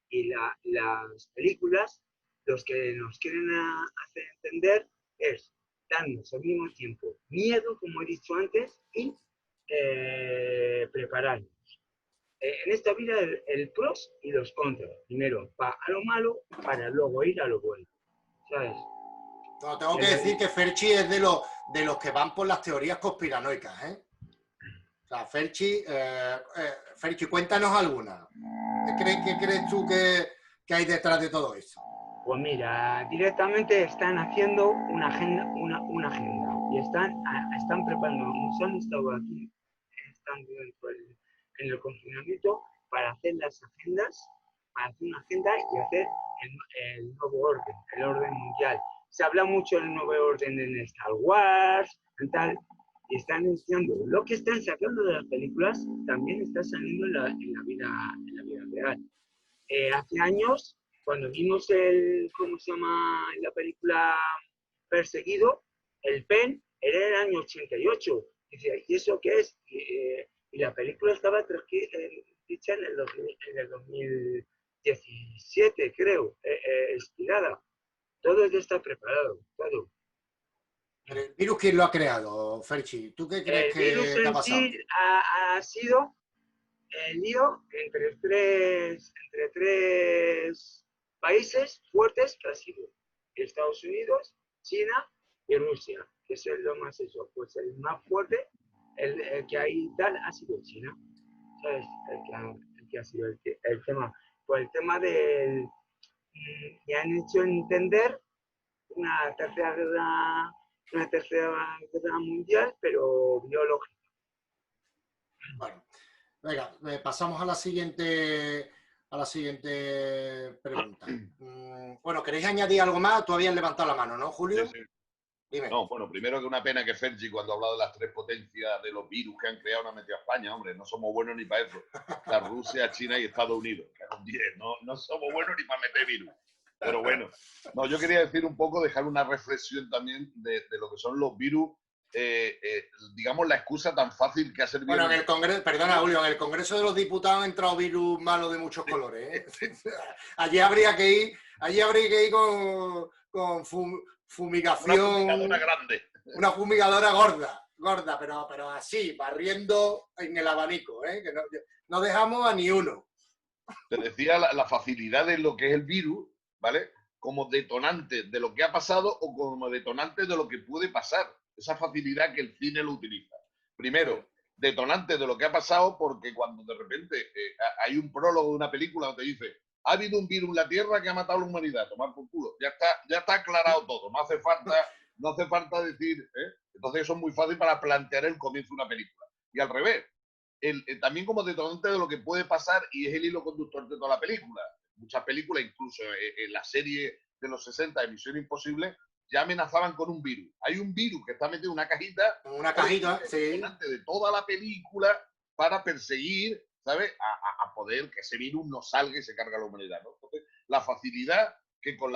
Y las películas, los que nos quieren hacer entender es darnos al mismo tiempo miedo, como he dicho antes, y prepararnos. En esta vida el pros y los contras. Primero va a lo malo para luego ir a lo bueno. ¿Sabes? No, tengo que decir que Ferchi es de los que van por las teorías conspiranoicas, ¿eh? O sea, Ferchi, cuéntanos alguna. ¿Qué crees tú que hay detrás de todo esto? Pues mira, directamente están haciendo una agenda, y están preparando, han estado aquí, están dentro en el confinamiento para hacer las agendas, para hacer una agenda y hacer el nuevo orden, el orden mundial. Se habla mucho del nuevo orden en Star Wars, y tal, y están diciendo, lo que están sacando de las películas también está saliendo en la vida real. Hace años, cuando vimos ¿cómo se llama la película Perseguido? El PEN era el año 88. Dice, ¿y eso qué es? Y la película estaba dicha en el 2017, creo, expirada. Todo ya está preparado, todo. ¿El virus quién lo ha creado, Ferchi? ¿Tú qué crees El virus que ha en pasado? sí ha sido el lío entre tres países fuertes que ha sido Estados Unidos, China y Rusia, que es lo más eso. Pues el más fuerte, el que hay tal, ha sido China. ¿Sabes? El que ha sido el tema. Pues el tema del... que han hecho entender una tercera guerra mundial, pero biológica. Bueno, venga, pasamos a la siguiente pregunta. Bueno, ¿queréis añadir algo más? Tú habías levantado la mano, ¿no, Julio? Sí, sí. Dime. No, bueno, primero que una pena que Ferchi, cuando ha hablado de las tres potencias de los virus que han creado, no ha metido a España, hombre, no somos buenos ni para eso. O sea, Rusia, China y Estados Unidos, que son 10, no somos buenos ni para meter virus. Pero bueno, no, yo quería decir un poco, dejar una reflexión también de lo que son los virus, digamos, la excusa tan fácil que ha servido. Bueno, en el Congreso, perdona, Julio, en el Congreso de los Diputados han entrado virus malos de muchos colores, ¿eh? Allí habría que ir con fumigación. Una fumigadora grande. Una fumigadora gorda, pero así, barriendo en el abanico, ¿eh? Que no dejamos a ni uno. Te decía la facilidad de lo que es el virus, ¿vale? Como detonante de lo que ha pasado o como detonante de lo que puede pasar. Esa facilidad que el cine lo utiliza. Primero, detonante de lo que ha pasado, porque cuando de repente hay un prólogo de una película donde dice ha habido un virus en la Tierra que ha matado a la humanidad, tomar por culo. Ya está aclarado todo, no hace falta decir, ¿eh? Entonces eso es muy fácil para plantear el comienzo de una película. Y al revés, también como detonante de lo que puede pasar y es el hilo conductor de toda la película. Muchas películas, incluso en la serie de los 60 de Misión Imposible, ya amenazaban con un virus. Hay un virus que está metido en una cajita. Una cajita, sí. Delante de toda la película para perseguir, ¿sabes? A poder que ese virus no salga y se cargue a la humanidad, ¿no? Entonces, la facilidad que con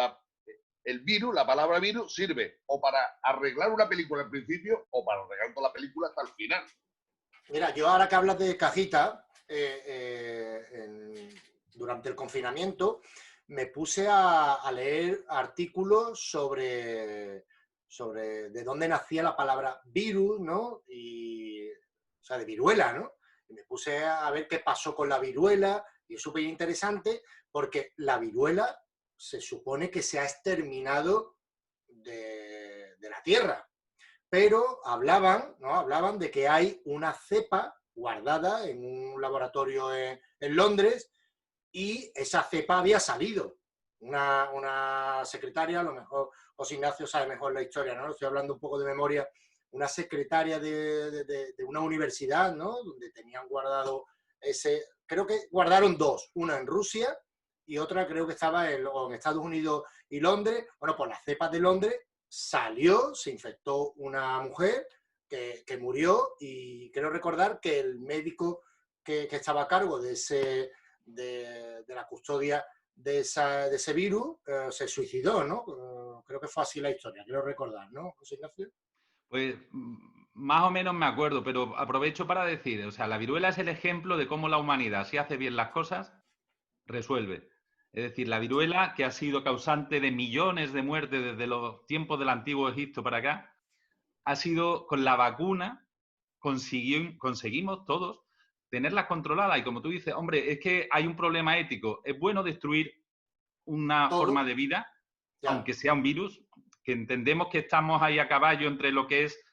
el virus, la palabra virus, sirve o para arreglar una película al principio o para arreglar toda la película hasta el final. Mira, yo ahora que hablas de cajita, durante el confinamiento me puse a leer artículos sobre de dónde nacía la palabra virus, ¿no? O sea, de viruela, ¿no? Y me puse a ver qué pasó con la viruela y es súper interesante porque la viruela se supone que se ha exterminado de la Tierra. Pero hablaban de que hay una cepa guardada en un laboratorio en Londres y esa cepa había salido. Una secretaria, a lo mejor José Ignacio sabe mejor la historia, ¿no? Estoy hablando un poco de memoria. Una secretaria de una universidad, ¿no? Donde tenían guardado creo que guardaron dos, una en Rusia y otra creo que estaba en Estados Unidos y Londres. Bueno, pues la cepa de Londres salió, se infectó una mujer que murió y quiero recordar que el médico que estaba a cargo de la custodia de ese virus se suicidó, ¿no? Creo que fue así la historia, quiero recordar, ¿no, José Ignacio? Pues más o menos me acuerdo, pero aprovecho para decir, o sea, la viruela es el ejemplo de cómo la humanidad, si hace bien las cosas, resuelve. Es decir, la viruela, que ha sido causante de millones de muertes desde los tiempos del antiguo Egipto para acá, ha sido con la vacuna, conseguimos todos tenerla controlada. Y como tú dices, hombre, es que hay un problema ético. Es bueno destruir una Todo, forma de vida, ya. aunque sea un virus, que entendemos que estamos ahí a caballo entre lo que es...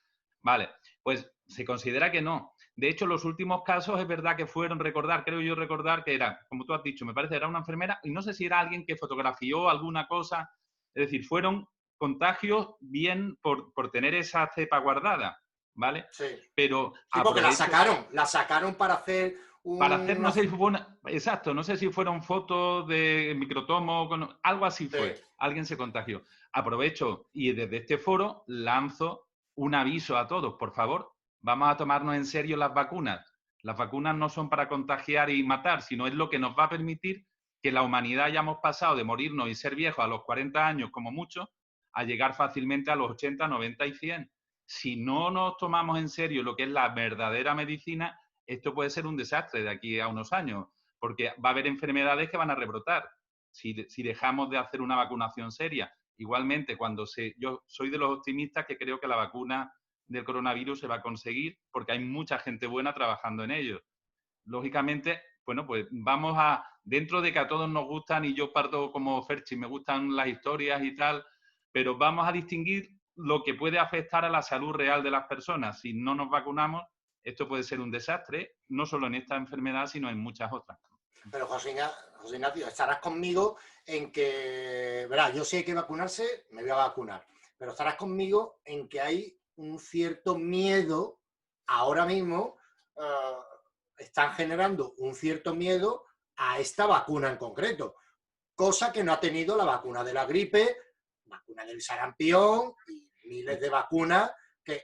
Vale, pues se considera que no. De hecho, los últimos casos es verdad que fueron creo yo recordar que era, como tú has dicho, me parece, era una enfermera y no sé si era alguien que fotografió alguna cosa. Es decir, fueron contagios bien por tener esa cepa guardada, ¿vale? Sí. Pero Sí, porque la aprovecho sacaron para hacer para hacer, no una... sé si fue exacto, no sé si fueron fotos de microtomo, algo así Sí, fue. Alguien se contagió. Aprovecho y desde este foro lanzo un aviso a todos. Por favor, vamos a tomarnos en serio las vacunas. Las vacunas no son para contagiar y matar, sino es lo que nos va a permitir que la humanidad hayamos pasado de morirnos y ser viejos a los 40 años como mucho, a llegar fácilmente a los 80, 90 y 100. Si no nos tomamos en serio lo que es la verdadera medicina, esto puede ser un desastre de aquí a unos años, porque va a haber enfermedades que van a rebrotar si dejamos de hacer una vacunación seria. Igualmente, yo soy de los optimistas que creo que la vacuna del coronavirus se va a conseguir porque hay mucha gente buena trabajando en ello. Lógicamente, bueno, pues vamos a, dentro de que a todos nos gustan, y yo parto como Ferchi, me gustan las historias y tal, pero vamos a distinguir lo que puede afectar a la salud real de las personas. Si no nos vacunamos, esto puede ser un desastre, no solo en esta enfermedad, sino en muchas otras. pero José Ignacio, estarás conmigo en que, verá, yo si hay que vacunarse, me voy a vacunar, pero estarás conmigo en que hay un cierto miedo ahora mismo, están generando un cierto miedo a esta vacuna en concreto, cosa que no ha tenido la vacuna de la gripe, vacuna del sarampión y miles de vacunas,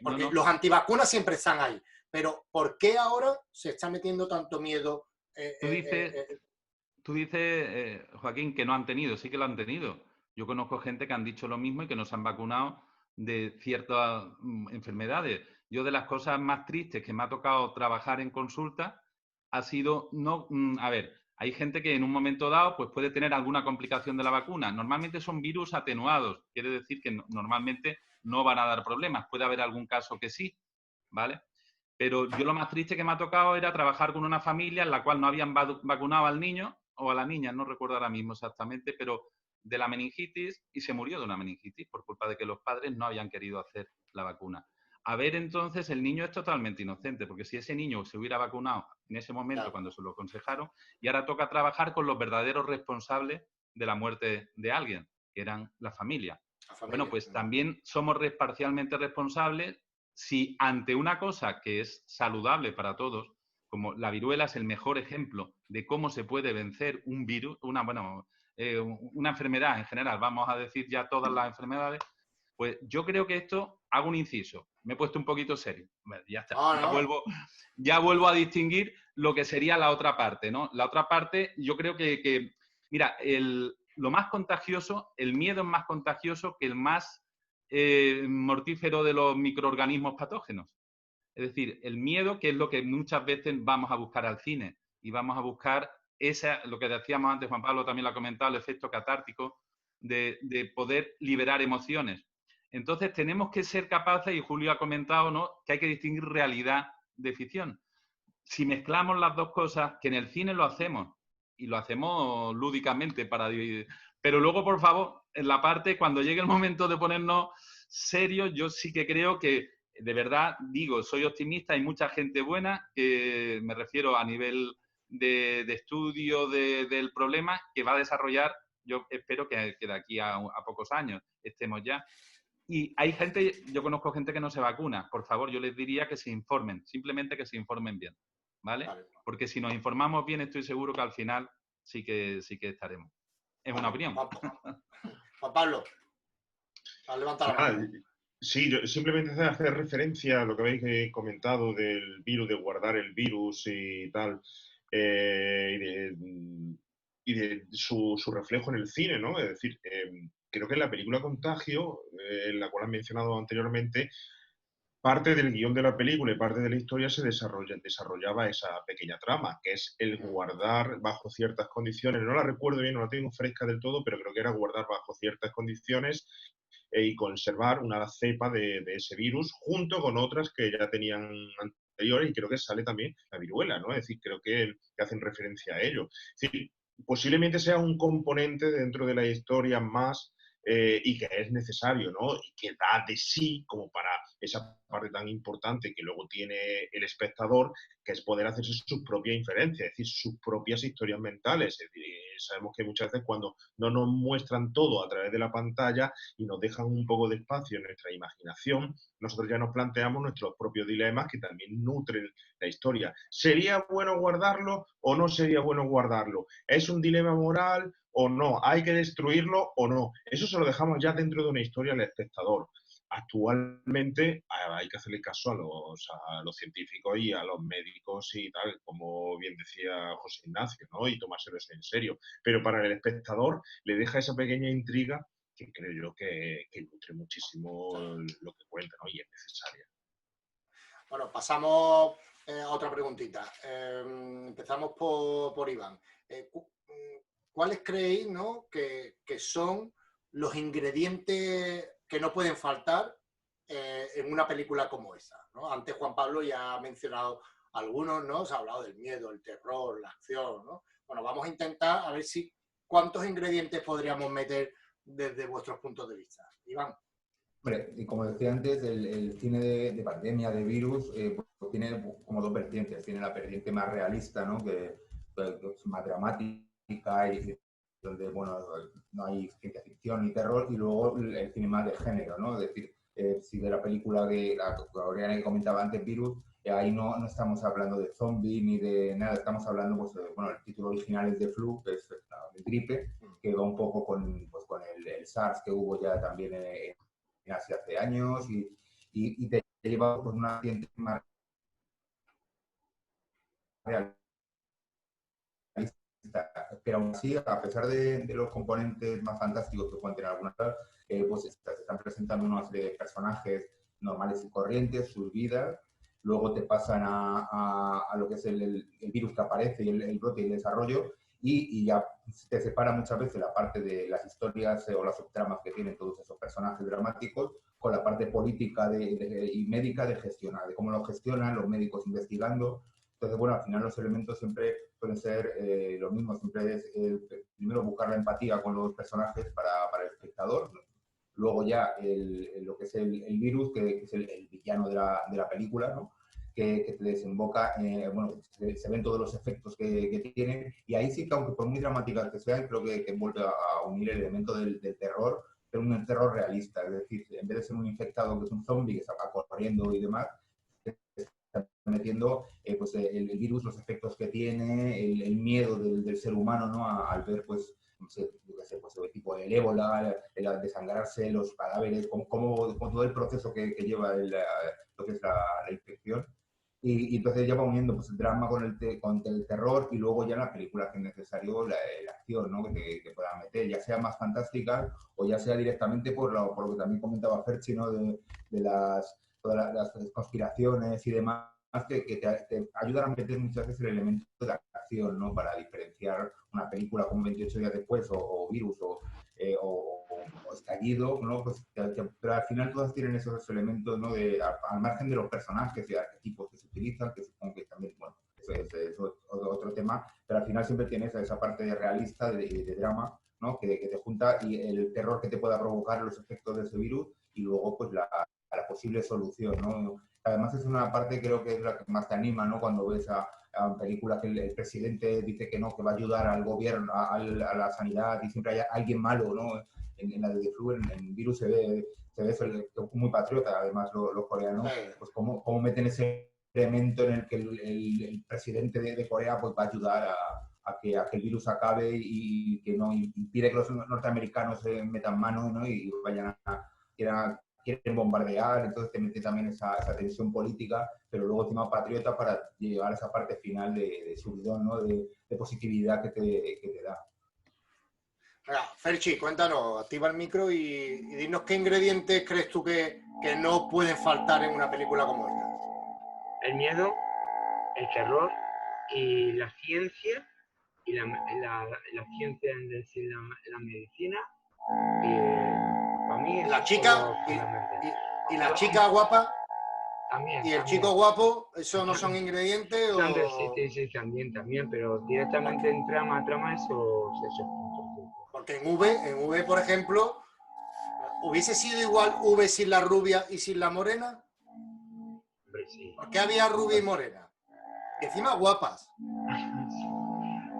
porque No. los antivacunas siempre están ahí, pero ¿por qué ahora se está metiendo tanto miedo? Tú dices, Joaquín, que no han tenido, sí que lo han tenido. Yo conozco gente que han dicho lo mismo y que no se han vacunado de ciertas enfermedades. Yo de las cosas más tristes que me ha tocado trabajar en consulta ha sido, no, a ver, hay gente que en un momento dado pues puede tener alguna complicación de la vacuna. Normalmente son virus atenuados, quiere decir que normalmente no van a dar problemas. Puede haber algún caso que sí, ¿vale? Pero yo lo más triste que me ha tocado era trabajar con una familia en la cual no habían vacunado al niño o a la niña, no recuerdo ahora mismo exactamente, pero de la meningitis, y se murió de una meningitis por culpa de que los padres no habían querido hacer la vacuna. A ver, entonces, el niño es totalmente inocente, porque si ese niño se hubiera vacunado en ese momento, Claro. cuando se lo aconsejaron, y ahora toca trabajar con los verdaderos responsables de la muerte de alguien, que eran la familia. Bueno, pues también somos parcialmente responsables si ante una cosa que es saludable para todos, como la viruela es el mejor ejemplo de cómo se puede vencer un virus, una enfermedad en general, vamos a decir ya todas las enfermedades, pues yo creo que esto, hago un inciso, me he puesto un poquito serio, bueno, ya está, ya vuelvo a distinguir lo que sería la otra parte, ¿no? La otra parte, yo creo que mira, lo más contagioso, el miedo es más contagioso que el más mortífero de los microorganismos patógenos. Es decir, el miedo, que es lo que muchas veces vamos a buscar al cine y vamos a buscar lo que decíamos antes, Juan Pablo también lo ha comentado, el efecto catártico de poder liberar emociones. Entonces tenemos que ser capaces, y Julio ha comentado, ¿no?, que hay que distinguir realidad de ficción. Si mezclamos las dos cosas, que en el cine lo hacemos, y lo hacemos lúdicamente, pero luego, por favor, en la parte, cuando llegue el momento de ponernos serios, yo sí que creo que, de verdad, digo, soy optimista, hay mucha gente buena, que me refiero a nivel de estudio del problema, que va a desarrollar, yo espero que de aquí a pocos años estemos ya. Y hay gente, yo conozco gente que no se vacuna. Por favor, yo les diría que se informen, simplemente que se informen bien, ¿vale? Porque si nos informamos bien, estoy seguro que al final sí que estaremos. Es una opinión. Juan Pablo, has levantado la mano. Sí, yo simplemente hacer referencia a lo que habéis comentado del virus, de guardar el virus y tal, y de su reflejo en el cine, ¿no? Es decir, creo que en la película Contagio, la cual has mencionado anteriormente, parte del guión de la película y parte de la historia desarrollaba esa pequeña trama, que es el guardar bajo ciertas condiciones. No la recuerdo bien, no la tengo fresca del todo, pero creo que era guardar bajo ciertas condiciones y conservar una cepa de ese virus junto con otras que ya tenían anteriores, y creo que sale también la viruela, ¿no? Es decir, creo que hacen referencia a ello. Es decir, posiblemente sea un componente dentro de la historia más y que es necesario, ¿no? Y que da de sí como para esa parte tan importante que luego tiene el espectador, que es poder hacerse sus propias inferencias, es decir, sus propias historias mentales. Es decir, sabemos que muchas veces cuando no nos muestran todo a través de la pantalla y nos dejan un poco de espacio en nuestra imaginación, nosotros ya nos planteamos nuestros propios dilemas que también nutren la historia. ¿Sería bueno guardarlo o no sería bueno guardarlo? ¿Es un dilema moral o no? ¿Hay que destruirlo o no? Eso se lo dejamos ya dentro de una historia al espectador. Actualmente hay que hacerle caso a los científicos y a los médicos y tal, como bien decía José Ignacio, ¿no? Y tomárselo eso en serio. Pero para el espectador le deja esa pequeña intriga que creo yo que nutre muchísimo lo que cuenta, ¿no? Y es necesaria. Bueno, pasamos a otra preguntita. Empezamos por Iván. ¿Cuáles creéis, ¿no?, que son los ingredientes que no pueden faltar en una película como esa, ¿no? Antes Juan Pablo ya ha mencionado algunos, ¿no? Se ha hablado del miedo, el terror, la acción, ¿no? Bueno, vamos a intentar a ver si cuántos ingredientes podríamos meter desde vuestros puntos de vista. Iván. Hombre, y como decía antes, el cine de pandemia, de virus, pues tiene como dos vertientes. Tiene la vertiente más realista, ¿no?, que es más dramática y donde, bueno, no hay ciencia ficción ni terror, y luego el cine más de género, ¿no? Es decir, si de la película que que comentaba antes, Virus, ahí no estamos hablando de zombie ni de nada, estamos hablando, pues, bueno, el título original es de flu, que es de gripe, que va un poco con el SARS que hubo ya también en Asia hace años, y te lleva pues, una ambiente más realista. Pero aún así, a pesar de los componentes más fantásticos que pueden tener algunas, pues se están presentando una serie de personajes normales y corrientes, sus vidas, luego te pasan a lo que es el virus que aparece y el brote y el desarrollo, y ya te separa muchas veces la parte de las historias o las subtramas que tienen todos esos personajes dramáticos con la parte política y médica de gestionar, de cómo lo gestionan los médicos investigando. Entonces, bueno, al final los elementos siempre suelen ser los mismos. Siempre es primero buscar la empatía con los personajes para el espectador. Luego ya lo que es el virus, que es el villano de la película, ¿no?, que te desemboca, bueno, se ven todos los efectos que tiene. Y ahí sí que, aunque por muy dramáticas que sean, creo que vuelve a unir el elemento del terror, pero un terror realista. Es decir, en vez de ser un infectado que es un zombie que se va corriendo y demás, metiendo pues el virus, los efectos que tiene, el miedo del ser humano, ¿no?, al ver, pues, no sé, pues, el tipo del ébola, el desangrarse, los cadáveres, con todo el proceso que lleva lo que es la infección. Y entonces ya va uniendo, pues, el drama con el terror, y luego ya en la película que es necesario la acción, ¿no?, que puedan meter, ya sea más fantástica o ya sea directamente por lo que también comentaba Ferchi, ¿no?, de todas las conspiraciones y demás, que te ayudan a meter muchas veces el elemento de la acción, ¿no?, para diferenciar una película como 28 días después, o Virus, o Estallido, ¿no? Pues, pero al final todas tienen esos elementos, ¿no?, al margen de los personajes y arquetipos que se utilizan, que supongo que también, bueno, eso es otro tema, pero al final siempre tienes esa parte de realista, de drama, ¿no?, que te junta, y el terror que te pueda provocar los efectos de ese virus, y luego, pues, la posible solución, ¿no? Además, es una parte, creo que es la que más te anima, ¿no?, cuando ves a películas que el presidente dice que no, que va a ayudar al gobierno, a la sanidad, y siempre hay alguien malo, ¿no? En la de Flu, en Virus se ve muy patriota, además, los coreanos, pues cómo meten ese elemento en el que el presidente de Corea, pues, va a ayudar a que el virus acabe, y que no impide que los norteamericanos se metan mano, ¿no?, y vayan quieren bombardear. Entonces te mete también esa tensión política, pero luego encima patriota, para llevar esa parte final de subidón, ¿no?, de positividad que te da. Venga, Ferchi, cuéntanos, activa el micro y dinos qué ingredientes crees tú que no pueden faltar en una película como esta. El miedo, el terror y la ciencia, y la ciencia, es decir, la medicina. Para mí La es chica todo fundamental. y la chica guapa También, y el también. chico guapo, ¿eso no son ingredientes También, o...? sí, también, pero directamente en trama, esos puntos. Porque en V, por ejemplo, ¿hubiese sido igual V sin la rubia y sin la morena? Hombre, sí. ¿Por qué había rubia y morena? Y encima guapas.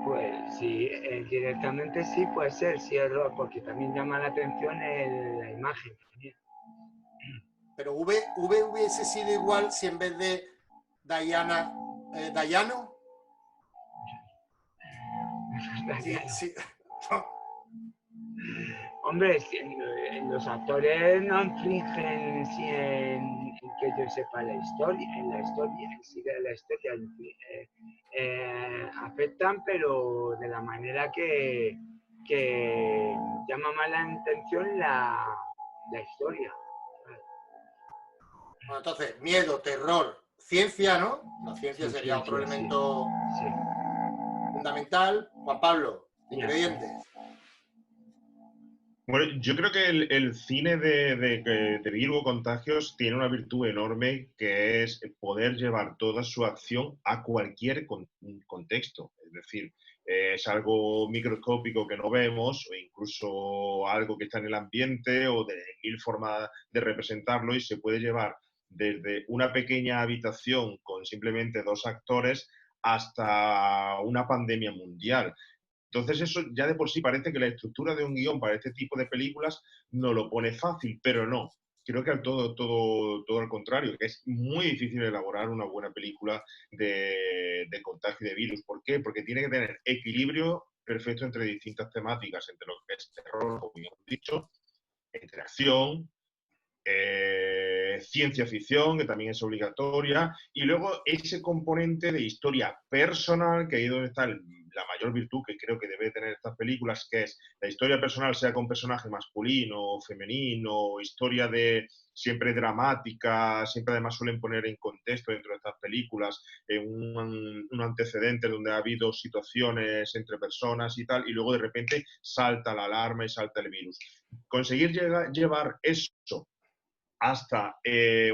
Pues sí, directamente sí puede ser, sí, porque también llama la atención la imagen también. Pero V hubiese sido igual si en vez de Diana, Dayano. Sí. Hombre, los actores no infringen en que yo sepa la historia, afectan, pero de la manera que llama más la atención la historia. Bueno, entonces, miedo, terror, ciencia, ¿no? La ciencia Sí, sería otro elemento sí. fundamental. Juan Pablo, ingredientes. Bueno, yo creo que el cine de Virgo Contagios tiene una virtud enorme, que es poder llevar toda su acción a cualquier contexto. Es decir, es algo microscópico que no vemos, o incluso algo que está en el ambiente, o de mil formas de representarlo, y se puede llevar desde una pequeña habitación con simplemente 2 actores hasta una pandemia mundial. Entonces eso ya de por sí parece que la estructura de un guión para este tipo de películas no lo pone fácil, pero no. Creo que todo al contrario, que es muy difícil elaborar una buena película de contagio de virus. ¿Por qué? Porque tiene que tener equilibrio perfecto entre distintas temáticas, entre lo que es terror, como hemos dicho, entre acción, ciencia ficción, que también es obligatoria, y luego ese componente de historia personal, que ahí es donde está la mayor virtud que creo que debe tener estas películas, que es la historia personal, sea con personaje masculino o femenino, historia de siempre dramática, siempre además suelen poner en contexto dentro de estas películas un antecedente donde ha habido situaciones entre personas y tal, y luego de repente salta la alarma y salta el virus. Conseguir llevar eso hasta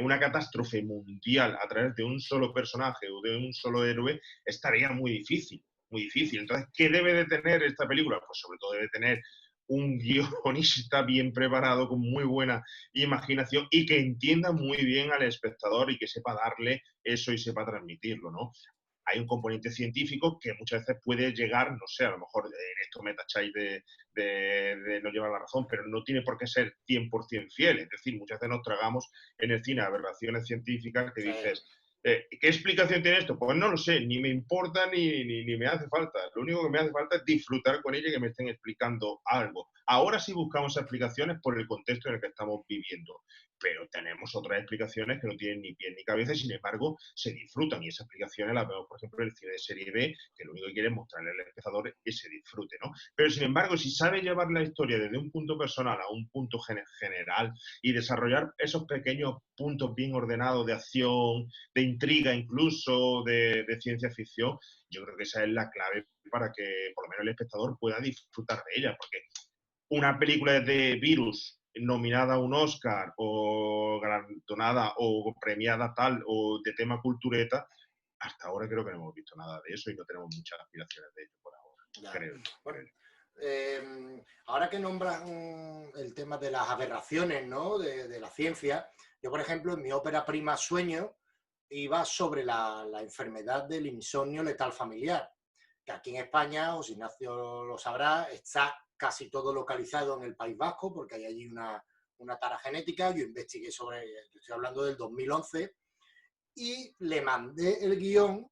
una catástrofe mundial a través de un solo personaje o de un solo héroe estaría muy difícil, muy difícil. Entonces, ¿qué debe de tener esta película? Pues sobre todo debe tener un guionista bien preparado, con muy buena imaginación y que entienda muy bien al espectador y que sepa darle eso y sepa transmitirlo, ¿no? Hay un componente científico que muchas veces puede llegar, no sé, a lo mejor en esto me tacháis de no llevar la razón, pero no tiene por qué ser 100% fiel. Es decir, muchas veces nos tragamos en el cine aberraciones científicas que dices, ¿qué explicación tiene esto? Pues no lo sé, ni me importa ni me hace falta. Lo único que me hace falta es disfrutar con ella y que me estén explicando algo. Ahora sí buscamos explicaciones por el contexto en el que estamos viviendo, pero tenemos otras explicaciones que no tienen ni pie ni cabeza y sin embargo se disfrutan, y esas explicaciones las vemos por ejemplo en el cine de serie B, que lo único que quiere es mostrarle al espectador ese disfrute, ¿no? Pero sin embargo, si sabe llevar la historia desde un punto personal a un punto general y desarrollar esos pequeños puntos bien ordenados de acción, de intriga incluso, de ciencia ficción, yo creo que esa es la clave para que por lo menos el espectador pueda disfrutar de ella, porque una película de virus nominada a un Oscar o galardonada o premiada tal o de tema cultureta, hasta ahora creo que no hemos visto nada de eso y no tenemos muchas aspiraciones de ello por ahora. Ya. Creo. Bueno, ahora que nombras el tema de las aberraciones, ¿no? de la ciencia, yo por ejemplo en mi ópera prima Sueño iba sobre la enfermedad del insomnio letal familiar, que aquí en España, o si Ignacio lo sabrá, está casi todo localizado en el País Vasco, porque hay allí una tara genética. Yo investigué estoy hablando del 2011, y le mandé el guión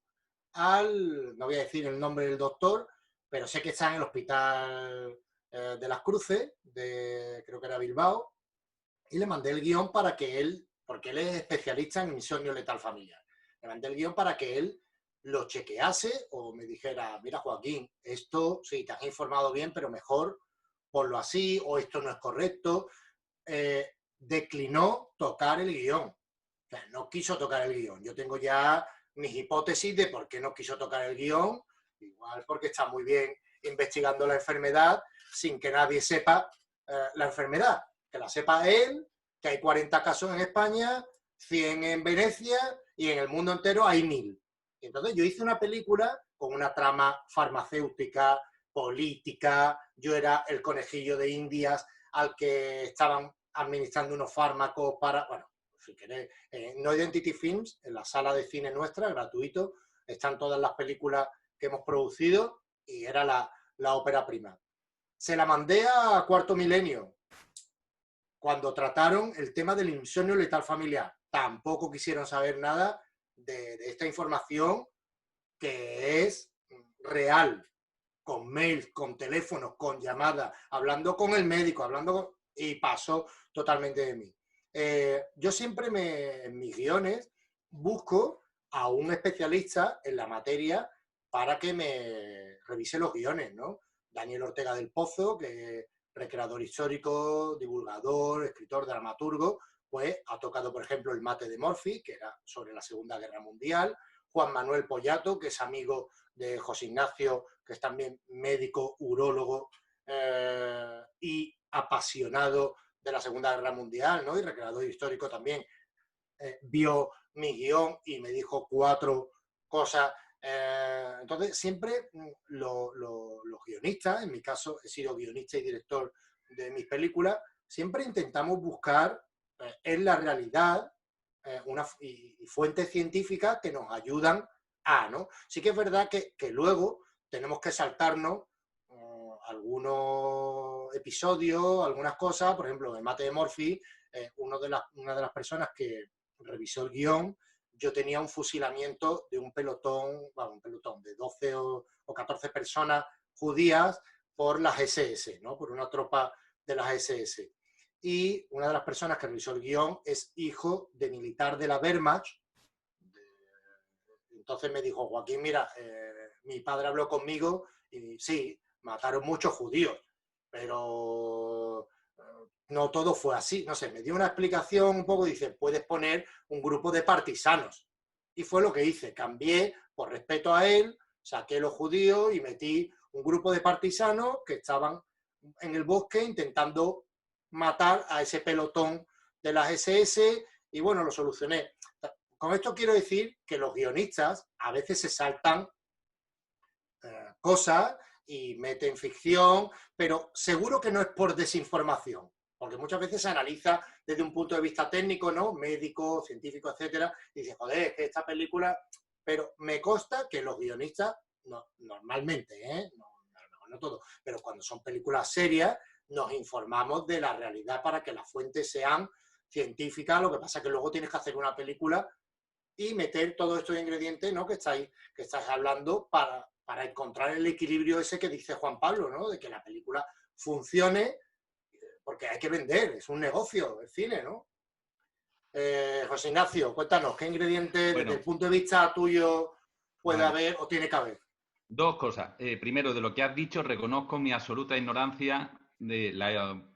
no voy a decir el nombre del doctor, pero sé que está en el Hospital de las Cruces, creo que era Bilbao, y le mandé el guión para que él, porque él es especialista en insomnio letal familiar, le mandé el guión para que él lo chequease o me dijera, mira Joaquín, esto sí, te has informado bien, pero mejor ponlo así, o esto no es correcto. Declinó tocar el guión. O sea, no quiso tocar el guión. Yo tengo ya mis hipótesis de por qué no quiso tocar el guión. Igual porque está muy bien investigando la enfermedad sin que nadie sepa la enfermedad. Que la sepa él, que hay 40 casos en España, 100 en Venecia y en el mundo entero hay 1000. Entonces yo hice una película con una trama farmacéutica, política, yo era el conejillo de Indias al que estaban administrando unos fármacos para, bueno, si queréis, No Identity Films, en la sala de cine nuestra, gratuito, están todas las películas que hemos producido y era la ópera prima. Se la mandé a Cuarto Milenio cuando trataron el tema del insomnio letal familiar. Tampoco quisieron saber nada de esta información que es real, con mails, con teléfonos, con llamadas, hablando con el médico, y pasó totalmente de mí. Yo siempre en mis guiones busco a un especialista en la materia para que me revise los guiones, ¿no? Daniel Ortega del Pozo, que es recreador histórico, divulgador, escritor, dramaturgo, pues ha tocado, por ejemplo, El mate de Morphy, que era sobre la Segunda Guerra Mundial. Juan Manuel Pollato, que es amigo de José Ignacio, que es también médico, urólogo y apasionado de la Segunda Guerra Mundial, ¿no? Y recreador histórico también, vio mi guión y me dijo 4 cosas. Entonces, siempre los guionistas, en mi caso he sido guionista y director de mis películas, siempre intentamos buscar en la realidad y fuentes científicas que nos ayudan a, ¿no? Sí que es verdad que luego tenemos que saltarnos algunos episodios, algunas cosas, por ejemplo, en Mate de Morphy, una de las personas que revisó el guión, yo tenía un fusilamiento de un pelotón de 12 o 14 personas judías por las SS, ¿no? Por una tropa de las SS. Y una de las personas que revisó el guión es hijo de militar de la Wehrmacht. Entonces me dijo, Joaquín, mira, mi padre habló conmigo y sí, mataron muchos judíos, pero no todo fue así. No sé, me dio una explicación un poco, dice, puedes poner un grupo de partisanos. Y fue lo que hice, cambié, por respeto a él, saqué los judíos y metí un grupo de partisanos que estaban en el bosque intentando matar a ese pelotón de las SS y bueno, lo solucioné. Con esto quiero decir que los guionistas a veces se saltan cosas y meten ficción, pero seguro que no es por desinformación, porque muchas veces se analiza desde un punto de vista técnico, ¿no? Médico, científico, etcétera, y dice, joder, es que esta película... Pero me consta que los guionistas, normalmente, no todo, pero cuando son películas serias, nos informamos de la realidad para que las fuentes sean científicas. Lo que pasa es que luego tienes que hacer una película y meter todos estos ingredientes, ¿no? que estáis hablando para encontrar el equilibrio ese que dice Juan Pablo, ¿no? De que la película funcione, porque hay que vender, es un negocio, el cine, ¿no? José Ignacio, cuéntanos, ¿qué ingredientes desde el punto de vista tuyo puede haber o tiene que haber? 2 cosas. Primero, de lo que has dicho, reconozco mi absoluta ignorancia.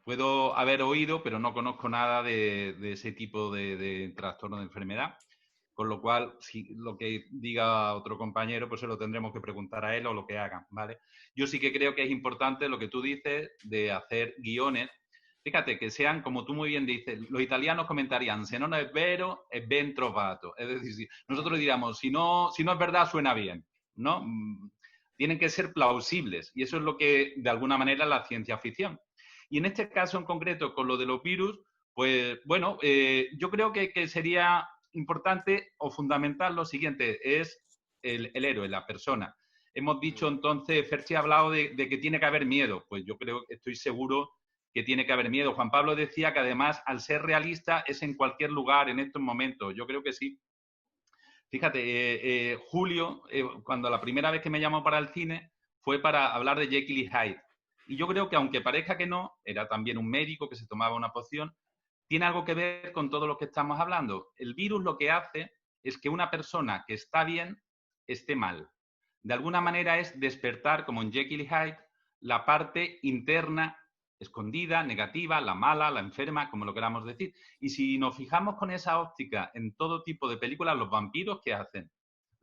Puedo haber oído, pero no conozco nada de ese tipo de trastorno de enfermedad. Con lo cual, si lo que diga otro compañero, pues se lo tendremos que preguntar a él o lo que hagan, ¿vale? Yo sí que creo que es importante lo que tú dices de hacer guiones. Fíjate, que sean, como tú muy bien dices, los italianos comentarían, se non è vero, è ben trovato. Es decir, nosotros diríamos, si no es verdad, suena bien, ¿no? Tienen que ser plausibles. Y eso es lo que, de alguna manera, la ciencia ficción. Y en este caso en concreto, con lo de los virus, pues, bueno, yo creo que sería importante o fundamental lo siguiente, es el héroe, la persona. Hemos dicho entonces, Ferchi ha hablado de que tiene que haber miedo. Pues yo estoy seguro que tiene que haber miedo. Juan Pablo decía que además, al ser realista, es en cualquier lugar, en estos momentos. Yo creo que sí. Fíjate, Julio, cuando la primera vez que me llamó para el cine, fue para hablar de Jekyll y Hyde. Y yo creo que, aunque parezca que no, era también un médico que se tomaba una poción, tiene algo que ver con todo lo que estamos hablando. El virus lo que hace es que una persona que está bien esté mal. De alguna manera es despertar, como en Jekyll y Hyde, la parte interna escondida, negativa, la mala, la enferma, como lo queramos decir. Y si nos fijamos con esa óptica en todo tipo de películas, los vampiros, ¿qué hacen?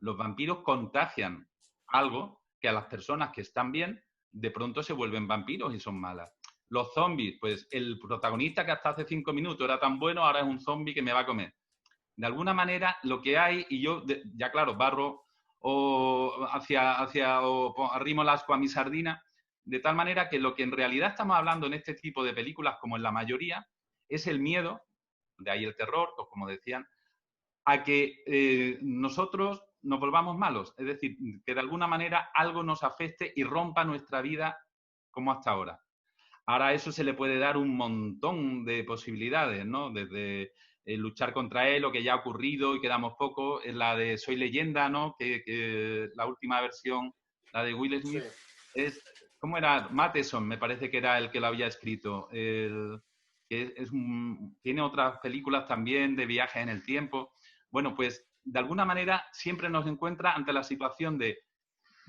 Los vampiros contagian algo que a las personas que están bien, de pronto se vuelven vampiros y son malas. Los zombies, pues el protagonista que hasta hace 5 minutos era tan bueno, ahora es un zombie que me va a comer. De alguna manera, lo que hay, y yo, ya claro, barro o arrimo el asco a mi sardina, de tal manera que lo que en realidad estamos hablando en este tipo de películas, como en la mayoría, es el miedo, de ahí el terror, o como decían, a que nosotros nos volvamos malos. Es decir, que de alguna manera algo nos afecte y rompa nuestra vida como hasta ahora. Ahora a eso se le puede dar un montón de posibilidades, ¿no? Desde luchar contra él, lo que ya ha ocurrido y quedamos poco, es la de Soy Leyenda, ¿no? Que la última versión, la de Will Smith, sí. ¿Cómo era? Matheson, me parece que era el que lo había escrito. Tiene otras películas también de viajes en el tiempo. Bueno, pues de alguna manera siempre nos encuentra ante la situación de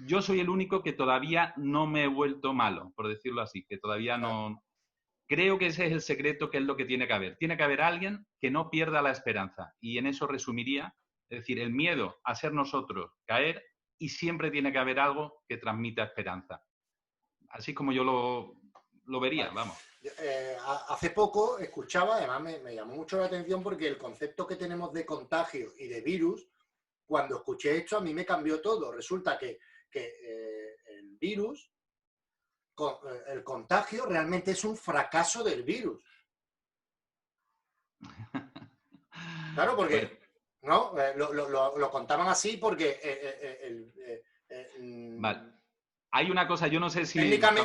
yo soy el único que todavía no me he vuelto malo, por decirlo así, que todavía no... Creo que ese es el secreto, que es lo que tiene que haber. Tiene que haber alguien que no pierda la esperanza. Y en eso resumiría, es decir, el miedo a ser nosotros caer, y siempre tiene que haber algo que transmita esperanza. Así como yo lo vería, vamos. Hace poco escuchaba, además me llamó mucho la atención porque el concepto que tenemos de contagio y de virus, cuando escuché esto a mí me cambió todo. Resulta que el virus, el contagio realmente es un fracaso del virus. Claro, porque ¿no? Lo contaban así porque vale. Hay una cosa, yo no sé si...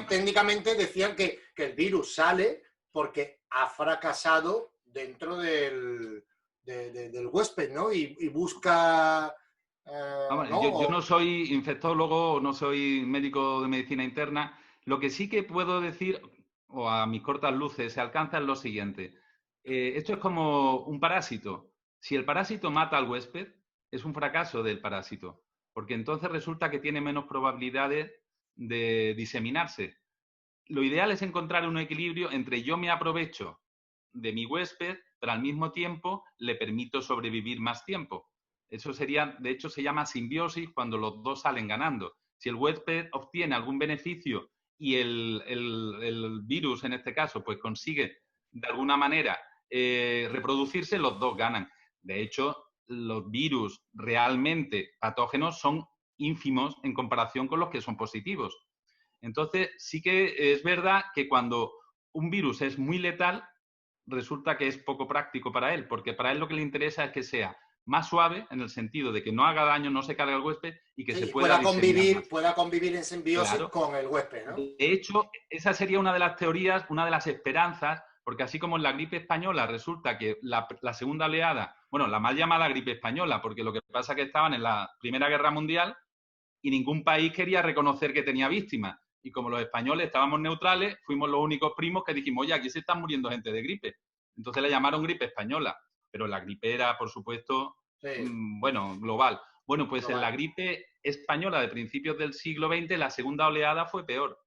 Técnicamente decían que el virus sale porque ha fracasado dentro del huésped, ¿no? Y busca... Vamos, ¿no? Yo no soy infectólogo, no soy médico de medicina interna. Lo que sí que puedo decir, o a mis cortas luces, se alcanza es lo siguiente. Esto es como un parásito. Si el parásito mata al huésped, es un fracaso del parásito, porque entonces resulta que tiene menos probabilidades de diseminarse. Lo ideal es encontrar un equilibrio entre yo me aprovecho de mi huésped, pero al mismo tiempo le permito sobrevivir más tiempo. Eso sería, de hecho, se llama simbiosis cuando los dos salen ganando. Si el huésped obtiene algún beneficio y el virus, en este caso, pues consigue de alguna manera reproducirse, los dos ganan. De hecho, los virus realmente patógenos son ínfimos en comparación con los que son positivos. Entonces, sí que es verdad que cuando un virus es muy letal, resulta que es poco práctico para él, porque para él lo que le interesa es que sea más suave, en el sentido de que no haga daño, no se cargue al huésped y que se pueda convivir en simbiosis, claro, con el huésped, ¿no? De hecho, esa sería una de las teorías, una de las esperanzas, porque así como en la gripe española resulta que la segunda oleada, bueno, la mal llamada gripe española, porque lo que pasa es que estaban en la Primera Guerra Mundial y ningún país quería reconocer que tenía víctimas. Y como los españoles estábamos neutrales, fuimos los únicos primos que dijimos, oye, aquí se están muriendo gente de gripe. Entonces le llamaron gripe española. Pero la gripe era, por supuesto, bueno, global. Bueno, pues global. En la gripe española de principios del siglo XX, la segunda oleada fue peor.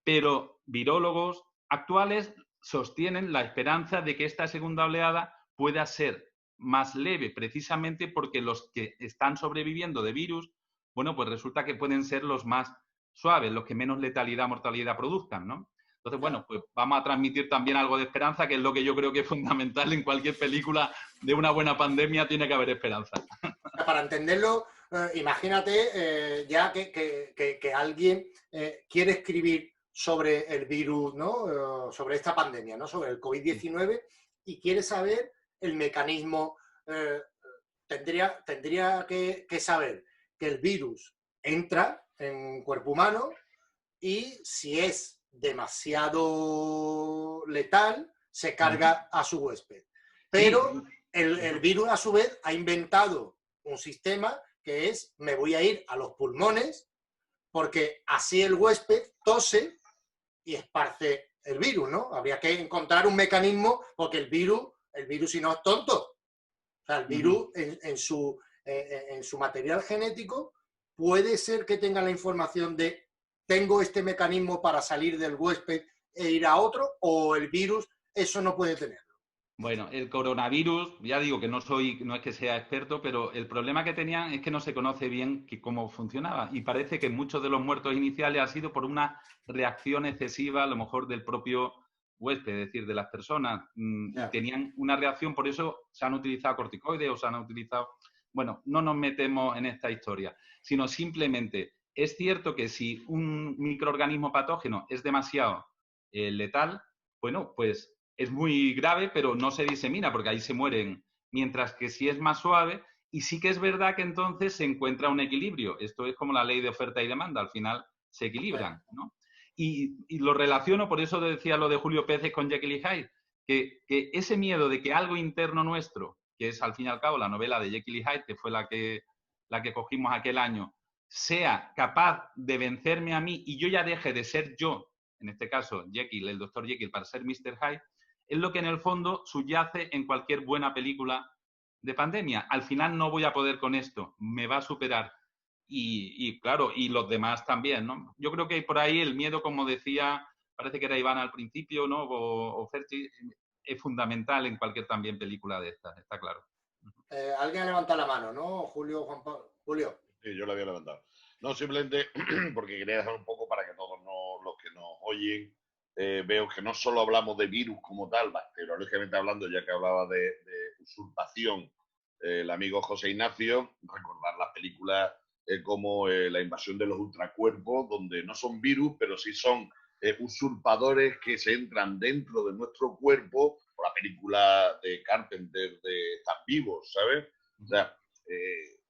Pero virólogos actuales sostienen la esperanza de que esta segunda oleada pueda ser más leve, precisamente porque los que están sobreviviendo de virus, bueno, pues resulta que pueden ser los más suaves, los que menos letalidad, mortalidad produzcan, ¿no? Entonces, bueno, pues vamos a transmitir también algo de esperanza, que es lo que yo creo que es fundamental en cualquier película de una buena pandemia, tiene que haber esperanza. Para entenderlo, imagínate ya que alguien quiere escribir sobre el virus, ¿no? Sobre esta pandemia, ¿no? Sobre el COVID-19 y quiere saber el mecanismo. Tendría que saber que el virus entra en un cuerpo humano y si es demasiado letal, se carga a su huésped. Pero el virus, a su vez, ha inventado un sistema que es, me voy a ir a los pulmones, porque así el huésped tose y esparce el virus, ¿no? Habría que encontrar un mecanismo, porque el virus si no es tonto. O sea, el virus en su material genético puede ser que tenga la información de tengo este mecanismo para salir del huésped e ir a otro, o el virus eso no puede tenerlo? Bueno, el coronavirus, ya digo que no es que sea experto, pero el problema que tenían es que no se conoce bien cómo funcionaba y parece que muchos de los muertos iniciales ha sido por una reacción excesiva, a lo mejor del propio huésped, es decir, de las personas, y tenían una reacción, por eso se han utilizado corticoides o se han utilizado... Bueno, no nos metemos en esta historia, sino simplemente es cierto que si un microorganismo patógeno es demasiado letal, bueno, pues es muy grave, pero no se disemina porque ahí se mueren. Mientras que si es más suave, y sí que es verdad que entonces se encuentra un equilibrio. Esto es como la ley de oferta y demanda, al final se equilibran, ¿no? Y lo relaciono, por eso decía lo de Julio Peces con Jekyll y Hyde, que ese miedo de que algo interno nuestro, que es al fin y al cabo la novela de Jekyll y Hyde, que fue la que cogimos aquel año, sea capaz de vencerme a mí y yo ya deje de ser yo, en este caso Jekyll, el doctor Jekyll, para ser Mr. Hyde, es lo que en el fondo subyace en cualquier buena película de pandemia. Al final no voy a poder con esto, me va a superar. Y claro, y los demás también, ¿no? Yo creo que por ahí el miedo, como decía, parece que era Iván al principio, ¿no? O Ferchi, es fundamental en cualquier también película de estas, está claro. Alguien ha levantado la mano, ¿no? Julio, Juan Pablo. Julio. Sí, yo la había levantado. No, simplemente porque quería dejar un poco para que todos los que nos oyen veo que no solo hablamos de virus como tal, bacteriológicamente hablando, ya que hablaba de usurpación el amigo José Ignacio, recordar las películas como La invasión de los ultracuerpos, donde no son virus, pero sí son usurpadores que se entran dentro de nuestro cuerpo, por la película de Carpenter de Están vivos, ¿sabes? O sea,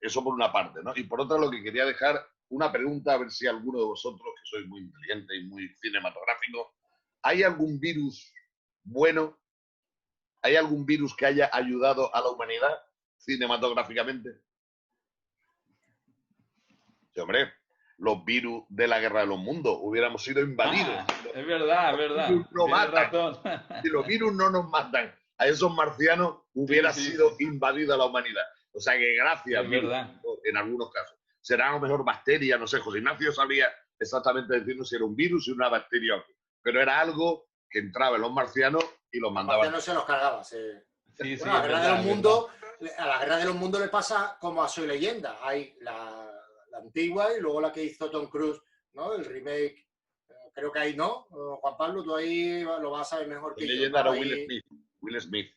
eso por una parte, ¿no? Y por otra, lo que quería dejar una pregunta, a ver si alguno de vosotros, que sois muy inteligente y muy cinematográfico, ¿hay algún virus bueno? ¿Hay algún virus que haya ayudado a la humanidad cinematográficamente? Sí, hombre, los virus de la Guerra de los Mundos hubiéramos sido invadidos. Es verdad, es verdad. No matan. Si los virus no nos matan a esos marcianos, hubiera sido invadida la humanidad. O sea que gracias, virus, en algunos casos. Será a lo mejor bacteria, no sé, José Ignacio sabía exactamente decirnos si era un virus y una bacteria, pero era algo que entraba en los marcianos y los mandaba. Los marcianos se los cargaba, sí. Sí, Bueno, a la Guerra de los Mundos le pasa como a Soy Leyenda. Hay la antigua y luego la que hizo Tom Cruise, ¿no? El remake. Creo que ahí no. Juan Pablo, tú ahí lo vas a saber mejor que yo. Leyenda era Will Smith.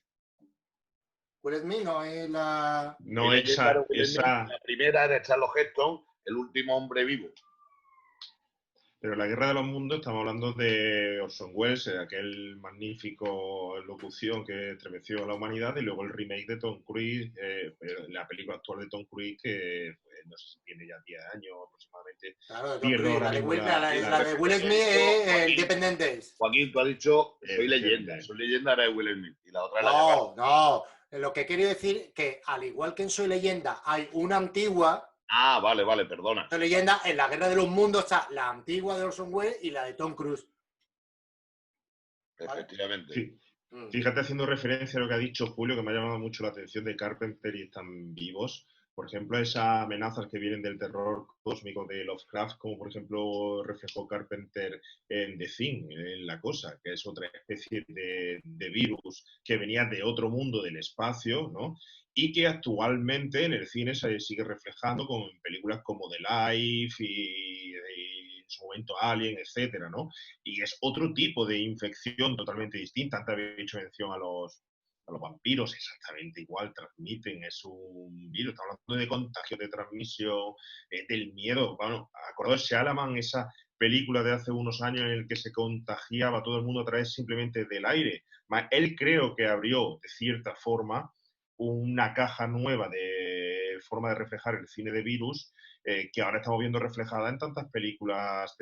Will Smith no es la... No, esa... La primera era Charles Heston, el último hombre vivo. Pero la Guerra de los Mundos, estamos hablando de Orson Welles, aquel magnífico locución que estremeció a la humanidad, y luego el remake de Tom Cruise, la película actual de Tom Cruise, que no sé si tiene ya 10 años aproximadamente. Claro, la de Will Smith es Independent Days. Joaquín, tú has dicho Soy Leyenda. Soy Leyenda era de Will Smith. Y la otra era No. Lo que quiero decir que, al igual que en Soy Leyenda, hay una antigua. Ah, vale, perdona. Soy Leyenda, en la Guerra de los Mundos está la antigua de Orson Welles y la de Tom Cruise. Efectivamente. Sí. Fíjate, haciendo referencia a lo que ha dicho Julio, que me ha llamado mucho la atención de Carpenter y Están vivos. Por ejemplo, esas amenazas que vienen del terror cósmico de Lovecraft, como por ejemplo reflejó Carpenter en The Thing, en La Cosa, que es otra especie de virus que venía de otro mundo del espacio, ¿no? Y que actualmente en el cine se sigue reflejando con películas como The Life y en su momento Alien, etcétera, ¿no? Y es otro tipo de infección totalmente distinta. Antes había hecho mención a los vampiros, exactamente igual, transmiten, es un virus, estamos hablando de contagio, de transmisión, del miedo. Bueno, acordaos Shalaman, esa película de hace unos años en el que se contagiaba a todo el mundo a través simplemente del aire. Él creo que abrió, de cierta forma, una caja nueva de forma de reflejar el cine de virus, que ahora estamos viendo reflejada en tantas películas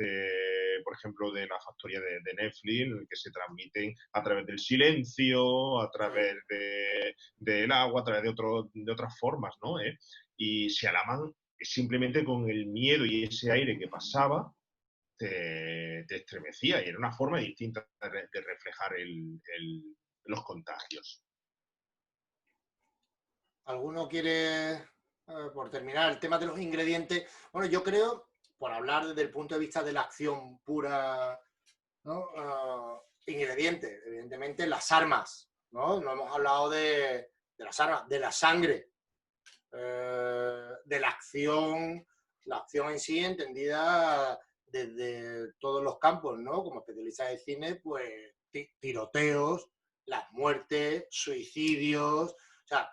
por ejemplo, de la factoría de Netflix, que se transmiten a través del silencio, a través del agua, a través de otras formas, ¿no? Y Shalaman, simplemente con el miedo y ese aire que pasaba, te estremecía, y era una forma distinta de reflejar los contagios. ¿Alguno quiere, por terminar, el tema de los ingredientes? Bueno, yo creo, por hablar desde el punto de vista de la acción pura ¿no? Ingredientes, evidentemente las armas, ¿no? No hemos hablado de las armas, de la sangre, de la acción en sí entendida desde todos los campos, ¿no? Como especialista de cine, pues tiroteos, las muertes, suicidios, o sea,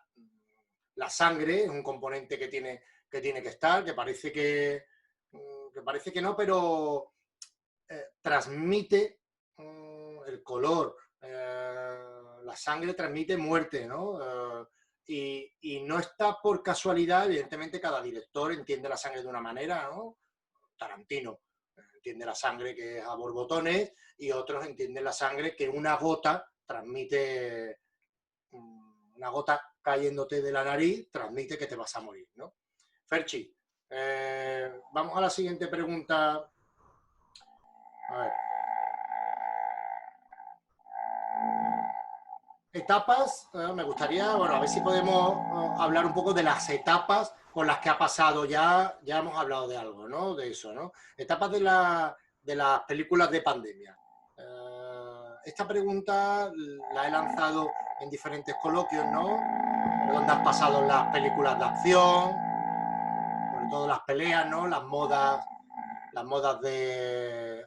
la sangre es un componente que tiene que estar, que parece que no, pero transmite el color, la sangre transmite muerte, ¿no? Y no está por casualidad, evidentemente cada director entiende la sangre de una manera, ¿no? Tarantino entiende la sangre que es a borbotones y otros entienden la sangre que una gota transmite, una gota cayéndote de la nariz transmite que te vas a morir, ¿no? Ferchi, vamos a la siguiente pregunta. A ver. Etapas, me gustaría, bueno, a ver si podemos hablar un poco de las etapas con las que ha pasado ya hemos hablado de algo, ¿no? De eso, ¿no? Etapas de las películas de pandemia. Esta pregunta la he lanzado en diferentes coloquios, ¿no? Donde han pasado las películas de acción, sobre todo las peleas, ¿no? Las modas desde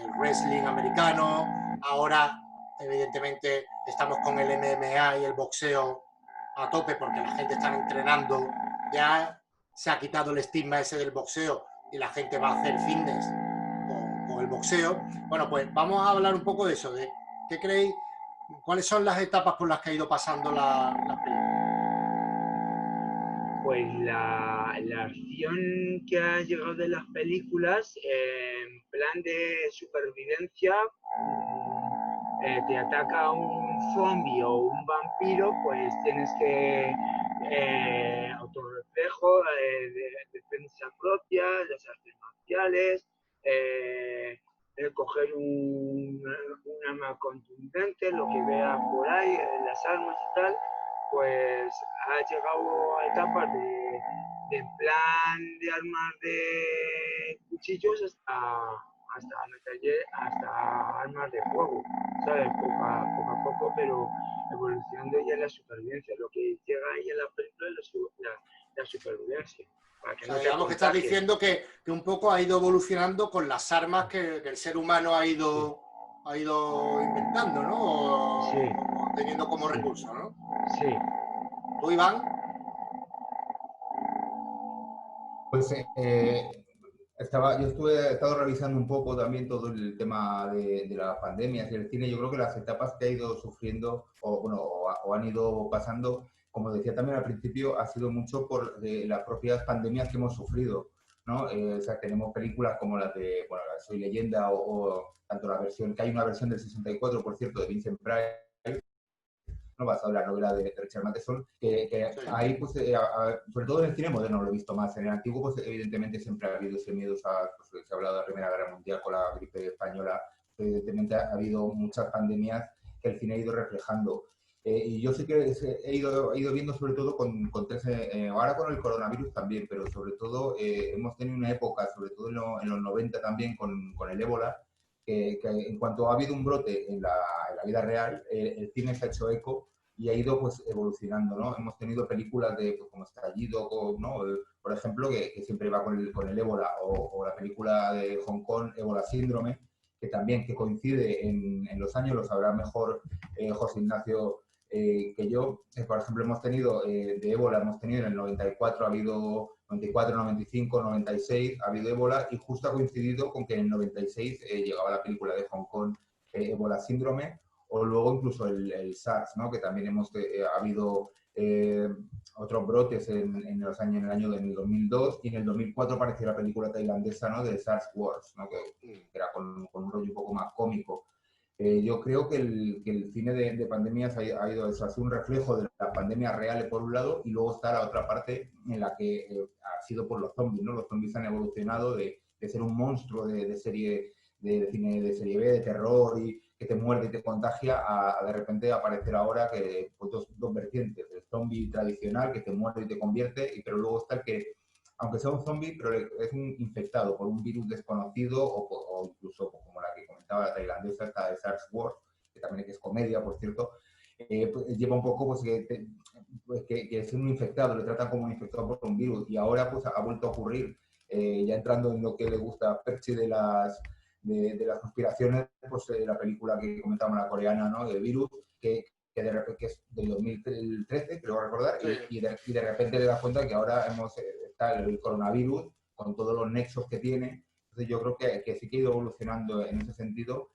el wrestling americano, ahora evidentemente estamos con el MMA y el boxeo a tope porque la gente está entrenando, ya se ha quitado el estigma ese del boxeo y la gente va a hacer fitness con el boxeo. Bueno, pues vamos a hablar un poco de eso, de qué creéis, cuáles son las etapas por las que ha ido pasando la película. Pues la acción que ha llegado de las películas, en plan de supervivencia, te ataca un zombie o un vampiro, pues tienes que autorreflejo, defensa propia, las artes marciales, coger un arma contundente, lo que veas por ahí, las armas y tal, pues ha llegado a etapas de plan de armas de cuchillos hasta armas de fuego, ¿sabes? Poco a poco, pero evolucionando ya en la supervivencia. Lo que llega ahí en la película es la supervivencia. Para que O sea, no te digamos que estás contagies. diciendo que un poco ha ido evolucionando con las armas que el ser humano ha ido inventando, ¿no? Sí. O teniendo como Sí. recurso, ¿no? Sí. ¿Tú, Iván? Pues he estado revisando un poco también todo el tema de las pandemias y el cine. Yo creo que las etapas que ha ido sufriendo o han ido pasando, como decía también al principio, ha sido mucho por las propias pandemias que hemos sufrido, ¿no? O sea, tenemos películas como las de, bueno, Soy Leyenda o tanto la versión, que hay una versión del 64, por cierto, de Vincent Price, ¿no? Basado en la novela de Richard Matheson, que sí. Ahí, pues, sobre todo en el cine moderno lo he visto más. En el antiguo, pues, evidentemente siempre ha habido ese miedo, pues, se ha hablado de la Primera Guerra Mundial con la gripe española, evidentemente ha habido muchas pandemias que el cine ha ido reflejando. Y yo sí que he ido viendo sobre todo ahora con el coronavirus también, pero sobre todo hemos tenido una época, sobre todo en los 90 también con el ébola, que en cuanto ha habido un brote en la vida real, el cine se ha hecho eco y ha ido pues evolucionando, ¿no? Hemos tenido películas de pues, como Estallido, ¿no? Por ejemplo, que siempre va con el ébola, o la película de Hong Kong, Ébola Síndrome, que también que coincide en los años, lo sabrá mejor José Ignacio que yo. Por ejemplo, hemos tenido de ébola, hemos tenido en el 94, ha habido 94, 95, 96, ha habido ébola, y justo ha coincidido con que en el 96 llegaba la película de Hong Kong, Ébola Síndrome, o luego incluso el SARS, ¿no? Que también ha habido otros brotes en el año del 2002, y en el 2004 apareció la película tailandesa, ¿no? De SARS Wars, ¿no? Que era con un rollo un poco más cómico. Yo creo que el cine de pandemias ha ido eso, ha sido un reflejo de las pandemias reales por un lado, y luego está la otra parte en la que ha sido por los zombies, ¿no? Los zombies han evolucionado de ser un monstruo de serie, de cine de serie B, de terror, y que te muerde y te contagia, a de repente aparecer ahora que pues, dos vertientes, el zombie tradicional que te muerde y te convierte, pero luego está el que, aunque sea un zombie, pero es un infectado por un virus desconocido o incluso como la que comentaba comentaba, la tailandesa, esta de Sarsworth, que también es comedia, por cierto, pues, lleva un poco pues, que es un infectado, le tratan como un infectado por un virus, y ahora pues ha vuelto a ocurrir, ya entrando en lo que le gusta a Perchi de las conspiraciones, pues la película que comentábamos, la coreana, ¿no? De Virus, que de repente que es del 2013, creo recordar, Sí. y de repente le das cuenta que ahora está el coronavirus con todos los nexos que tiene. Entonces yo creo que sí que ha ido evolucionando en ese sentido.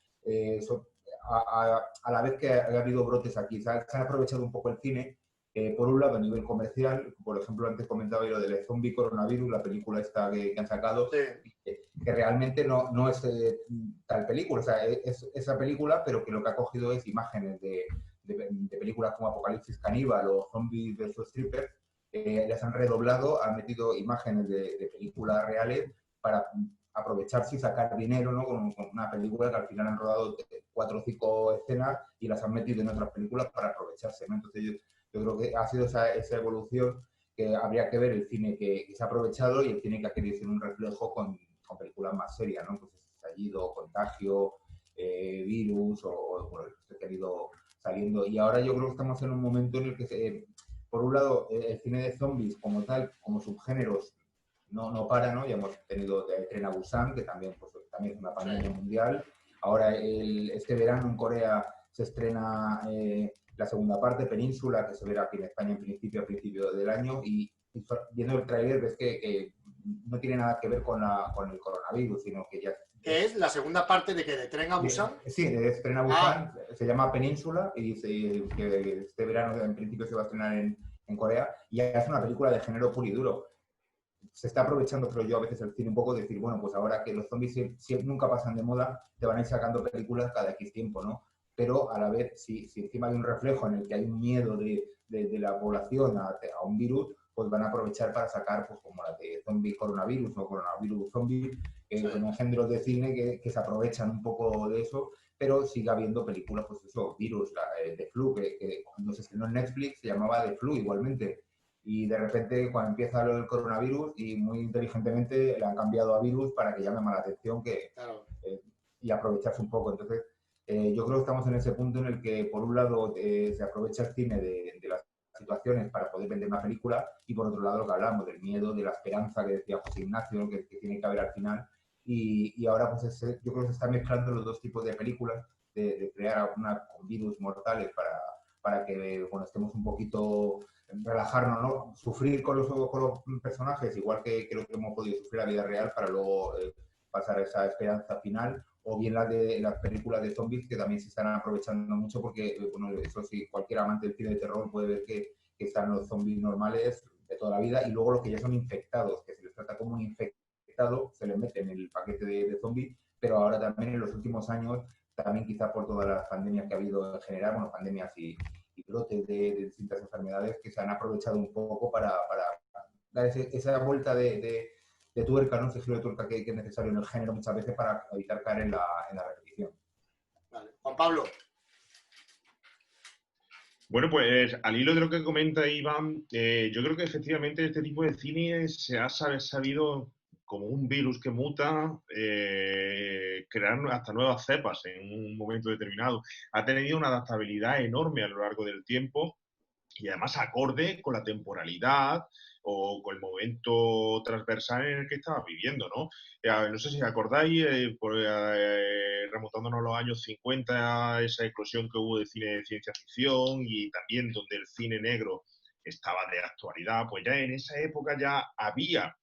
A la vez que ha habido brotes aquí, se han aprovechado un poco el cine, por un lado a nivel comercial, por ejemplo antes comentaba yo lo del zombie coronavirus, la película esta que han sacado, Sí. que realmente no es tal película, o sea, es esa película, pero que lo que ha cogido es imágenes de películas como Apocalipsis Caníbal o Zombies vs. Strippers, las han redoblado, han metido imágenes de películas reales para aprovecharse y sacar dinero, ¿no? Con una película que al final han rodado 4 o 5 escenas y las han metido en otras películas para aprovecharse, ¿no? Entonces yo creo que ha sido esa evolución que habría que ver el cine que se ha aprovechado y el cine que ha querido ser un reflejo con películas más serias, ¿no? Pues Estallido, Contagio, Virus o bueno, que ha ido saliendo. Y ahora yo creo que estamos en un momento en el que, por un lado, el cine de zombies como tal, como subgéneros, no para, ¿no? Ya hemos tenido Tren a Busan, que también, pues, también es una pandemia mundial. Ahora, este verano en Corea se estrena la segunda parte, Península, que se verá aquí en España a principio del año. Y viendo el tráiler ves que no tiene nada que ver con el coronavirus, sino que ya... ¿Qué es la segunda parte de que de Tren a Busan? Sí, de Tren a Busan, se llama Península y dice que este verano en principio se va a estrenar en Corea, y es una película de género puro y duro. Se está aprovechando, creo yo, a veces el cine un poco de decir, bueno, pues ahora que los zombies nunca pasan de moda, te van a ir sacando películas cada X tiempo, ¿no? Pero a la vez, si encima hay un reflejo en el que hay un miedo de la población a un virus, pues van a aprovechar para sacar, pues como la de zombie coronavirus o coronavirus zombie, con engendros de cine que se aprovechan un poco de eso, pero sigue habiendo películas, pues eso, Virus, The Flu, que cuando se estrenó en Netflix se llamaba The Flu igualmente. Y de repente, cuando empieza lo del coronavirus, y muy inteligentemente le han cambiado a virus para que llame más la atención y aprovecharse un poco. Entonces, yo creo que estamos en ese punto en el que, por un lado, se aprovecha el cine de las situaciones para poder vender una película, y por otro lado, lo que hablamos del miedo, de la esperanza que decía José Ignacio, que tiene que haber al final. Y ahora, pues, yo creo que se están mezclando los dos tipos de películas, de crear una con virus mortales para que, bueno, estemos un poquito relajarnos, ¿no? Sufrir con los personajes, igual que lo que hemos podido sufrir a la vida real, para luego pasar a esa esperanza final, o bien las películas de zombies, que también se están aprovechando mucho, porque, bueno, eso sí, cualquier amante del cine de terror puede ver que están los zombies normales de toda la vida, y luego los que ya son infectados, que se les trata como un infectado, se les mete en el paquete de zombies, pero ahora también en los últimos años, también quizás por todas las pandemias que ha habido en general, bueno, pandemias y brotes de distintas enfermedades, que se han aprovechado un poco para dar esa vuelta de tuerca, ¿no? Ese giro de tuerca que es necesario en el género muchas veces para evitar caer en la repetición. Vale. Juan Pablo. Bueno, pues al hilo de lo que comenta Iván, yo creo que efectivamente este tipo de cine se ha sabido, como un virus que muta, crear hasta nuevas cepas en un momento determinado. Ha tenido una adaptabilidad enorme a lo largo del tiempo, y además acorde con la temporalidad o con el momento transversal en el que estaba viviendo, ¿no? No sé si acordáis, remontándonos a los años 50, esa eclosión que hubo de cine de ciencia ficción, y también donde el cine negro estaba de actualidad, pues ya en esa época ya había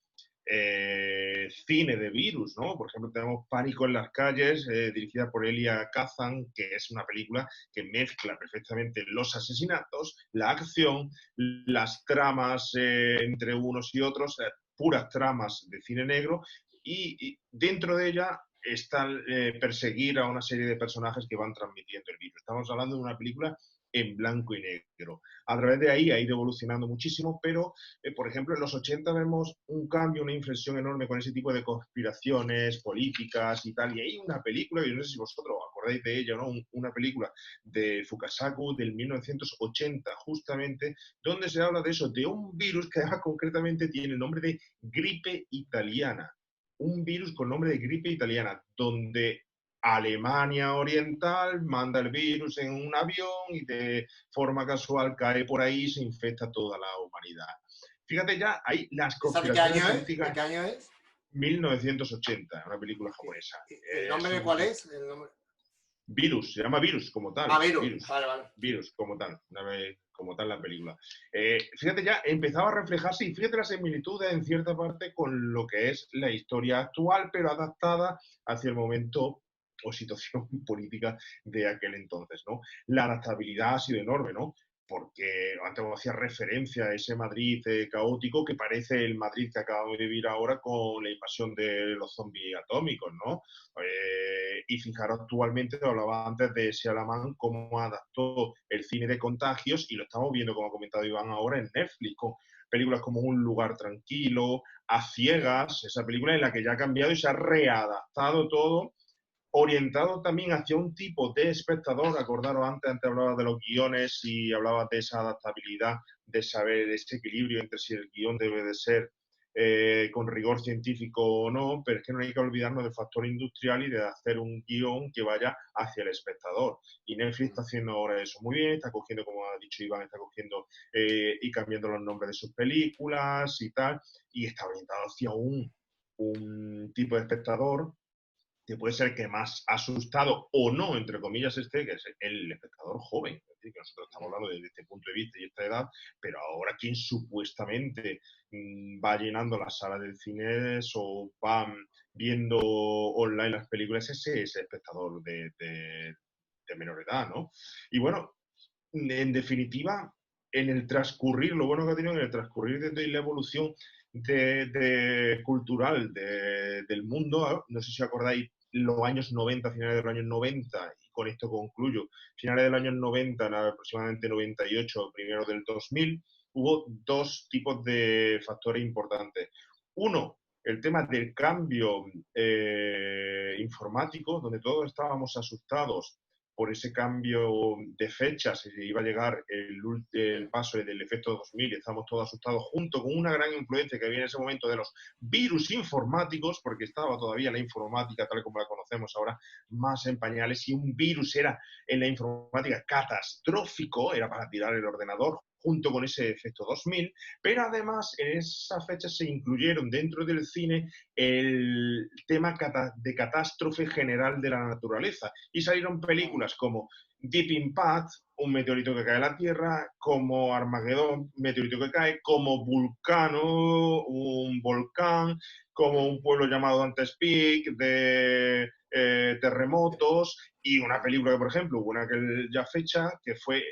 cine de virus, ¿no? Por ejemplo, tenemos Pánico en las calles, dirigida por Elia Kazan, que es una película que mezcla perfectamente los asesinatos, la acción, las tramas entre unos y otros, puras tramas de cine negro, y dentro de ella está perseguir a una serie de personajes que van transmitiendo el virus. Estamos hablando de una película en blanco y negro. A través de ahí ha ido evolucionando muchísimo, pero, por ejemplo, en los 80 vemos un cambio, una inflexión enorme con ese tipo de conspiraciones políticas y tal. Y hay una película, yo no sé si vosotros acordáis de ella, ¿no? Una película de Fukasaku del 1980, justamente, donde se habla de eso, de un virus que además concretamente tiene el nombre de gripe italiana. Un virus con nombre de gripe italiana, donde Alemania Oriental manda el virus en un avión y de forma casual cae por ahí y se infecta toda la humanidad. Fíjate ya, hay las ¿Esa de qué conspiraciones año es? políticas. ¿De qué año es? 1980, una película japonesa. ¿El nombre de cuál es? ¿El nombre? Virus, se llama Virus como tal. Ah, Virus. Vale. Virus como tal, como tal la película. Fíjate ya, empezaba a reflejarse y fíjate las similitudes en cierta parte con lo que es la historia actual, pero adaptada hacia el momento o situación política de aquel entonces, ¿no? La adaptabilidad ha sido enorme, ¿no? Porque antes hacía referencia a ese Madrid caótico que parece el Madrid que acabamos de vivir ahora con la invasión de los zombies atómicos, ¿no? Y fijaros, actualmente, hablaba antes de Shyamalan, cómo adaptó el cine de contagios y lo estamos viendo, como ha comentado Iván ahora, en Netflix, con películas como Un lugar tranquilo, A ciegas, esa película en la que ya ha cambiado y se ha readaptado todo, orientado también hacia un tipo de espectador. Acordaros, antes hablaba de los guiones y hablaba de esa adaptabilidad, de saber ese equilibrio entre si el guión debe de ser con rigor científico o no, pero es que no hay que olvidarnos del factor industrial y de hacer un guión que vaya hacia el espectador. Y Netflix está haciendo ahora eso muy bien, está cogiendo, como ha dicho Iván, está cogiendo y cambiando los nombres de sus películas y tal, y está orientado hacia un tipo de espectador que puede ser que más asustado o no, entre comillas, que es el espectador joven. Es decir, que nosotros estamos hablando desde este punto de vista y esta edad, pero ahora quien supuestamente va llenando las salas del cine o va viendo online las películas es ese espectador de menor edad, ¿no? Y bueno, en definitiva, en el transcurrir, lo bueno que ha tenido en el transcurrir de la evolución cultural del mundo, no sé si acordáis, los años 90, finales de los años 90, y con esto concluyo, finales de los años 90, aproximadamente 98, primero del 2000, hubo dos tipos de factores importantes. Uno, el tema del cambio informático, donde todos estábamos asustados por ese cambio de fechas, se iba a llegar el paso del efecto 2000 y estábamos todos asustados, junto con una gran influencia que había en ese momento de los virus informáticos, porque estaba todavía la informática tal como la conocemos ahora más en pañales, y un virus era en la informática catastrófico, era para tirar el ordenador, junto con ese efecto 2000, pero además en esas fechas se incluyeron dentro del cine el tema de catástrofe general de la naturaleza y salieron películas como Deep Impact, un meteorito que cae a la Tierra, como Armagedón, un meteorito que cae, como Vulcano, un volcán, como un pueblo llamado Dante's Peak, de terremotos, y una película que, por ejemplo, hubo una aquella fecha que fue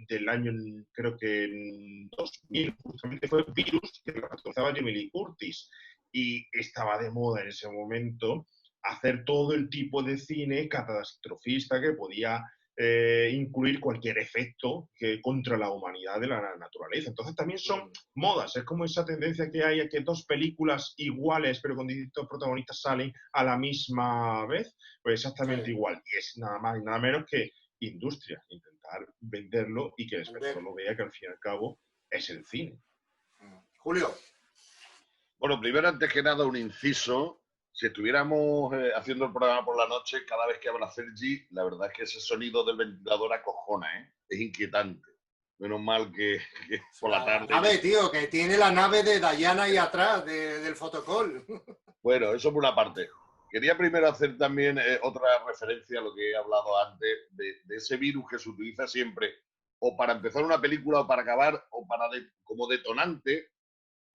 del año, creo que en 2000, justamente fue Virus, que la protagonizaba Jamie Lee Curtis, y estaba de moda en ese momento hacer todo el tipo de cine catastrofista que podía incluir cualquier efecto contra la humanidad de la naturaleza. Entonces también son modas, es como esa tendencia que hay a que dos películas iguales pero con distintos protagonistas salen a la misma vez, pues exactamente igual, y es nada más y nada menos que industria, intentar venderlo y que el espectador lo vea, que al fin y al cabo es el cine. Julio. Bueno, primero, antes que nada, un inciso. Si estuviéramos haciendo el programa por la noche, cada vez que habla Sergi, la verdad es que ese sonido del ventilador acojona, ¿eh? Es inquietante. Menos mal que por la tarde... La nave, tío, que tiene la nave de Diana ahí atrás, del fotocall. Bueno, eso por una parte. Quería primero hacer también otra referencia a lo que he hablado antes, de ese virus que se utiliza siempre o para empezar una película o para acabar o para como detonante,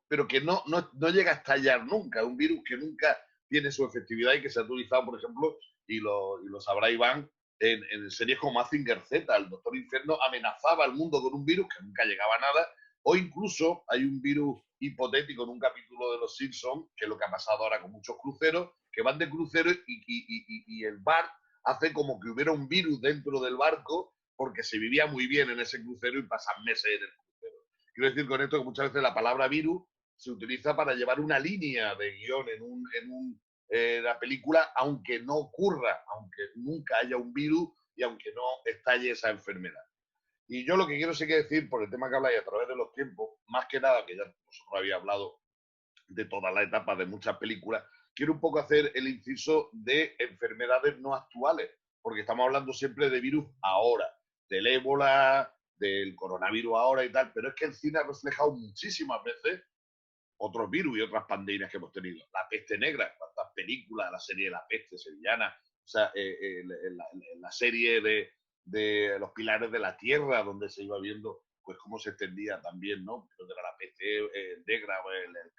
pero que no llega a estallar nunca. Un virus que nunca tiene su efectividad y que se ha utilizado, por ejemplo, y lo sabrá Iván, en series como Mazinger Z. El Doctor Inferno amenazaba al mundo con un virus que nunca llegaba a nada, o incluso hay un virus hipotético en un capítulo de Los Simpsons, que es lo que ha pasado ahora con muchos cruceros, que van de crucero y el bar hace como que hubiera un virus dentro del barco porque se vivía muy bien en ese crucero y pasan meses en el crucero. Quiero decir con esto que muchas veces la palabra virus se utiliza para llevar una línea de guión en la película, aunque no ocurra, aunque nunca haya un virus y aunque no estalle esa enfermedad. Y yo lo que quiero sí que decir, por el tema que habláis a través de los tiempos, más que nada, que ya vosotros habéis hablado de todas las etapas de muchas películas, quiero un poco hacer el inciso de enfermedades no actuales, porque estamos hablando siempre de virus ahora, del ébola, del coronavirus ahora y tal, pero es que el cine ha reflejado muchísimas veces otros virus y otras pandemias que hemos tenido. La peste negra, cuántas películas, la serie de La Peste sevillana, o sea, la serie de Los Pilares de la Tierra, donde se iba viendo pues cómo se extendía también, ¿no? Pero de la peste negra,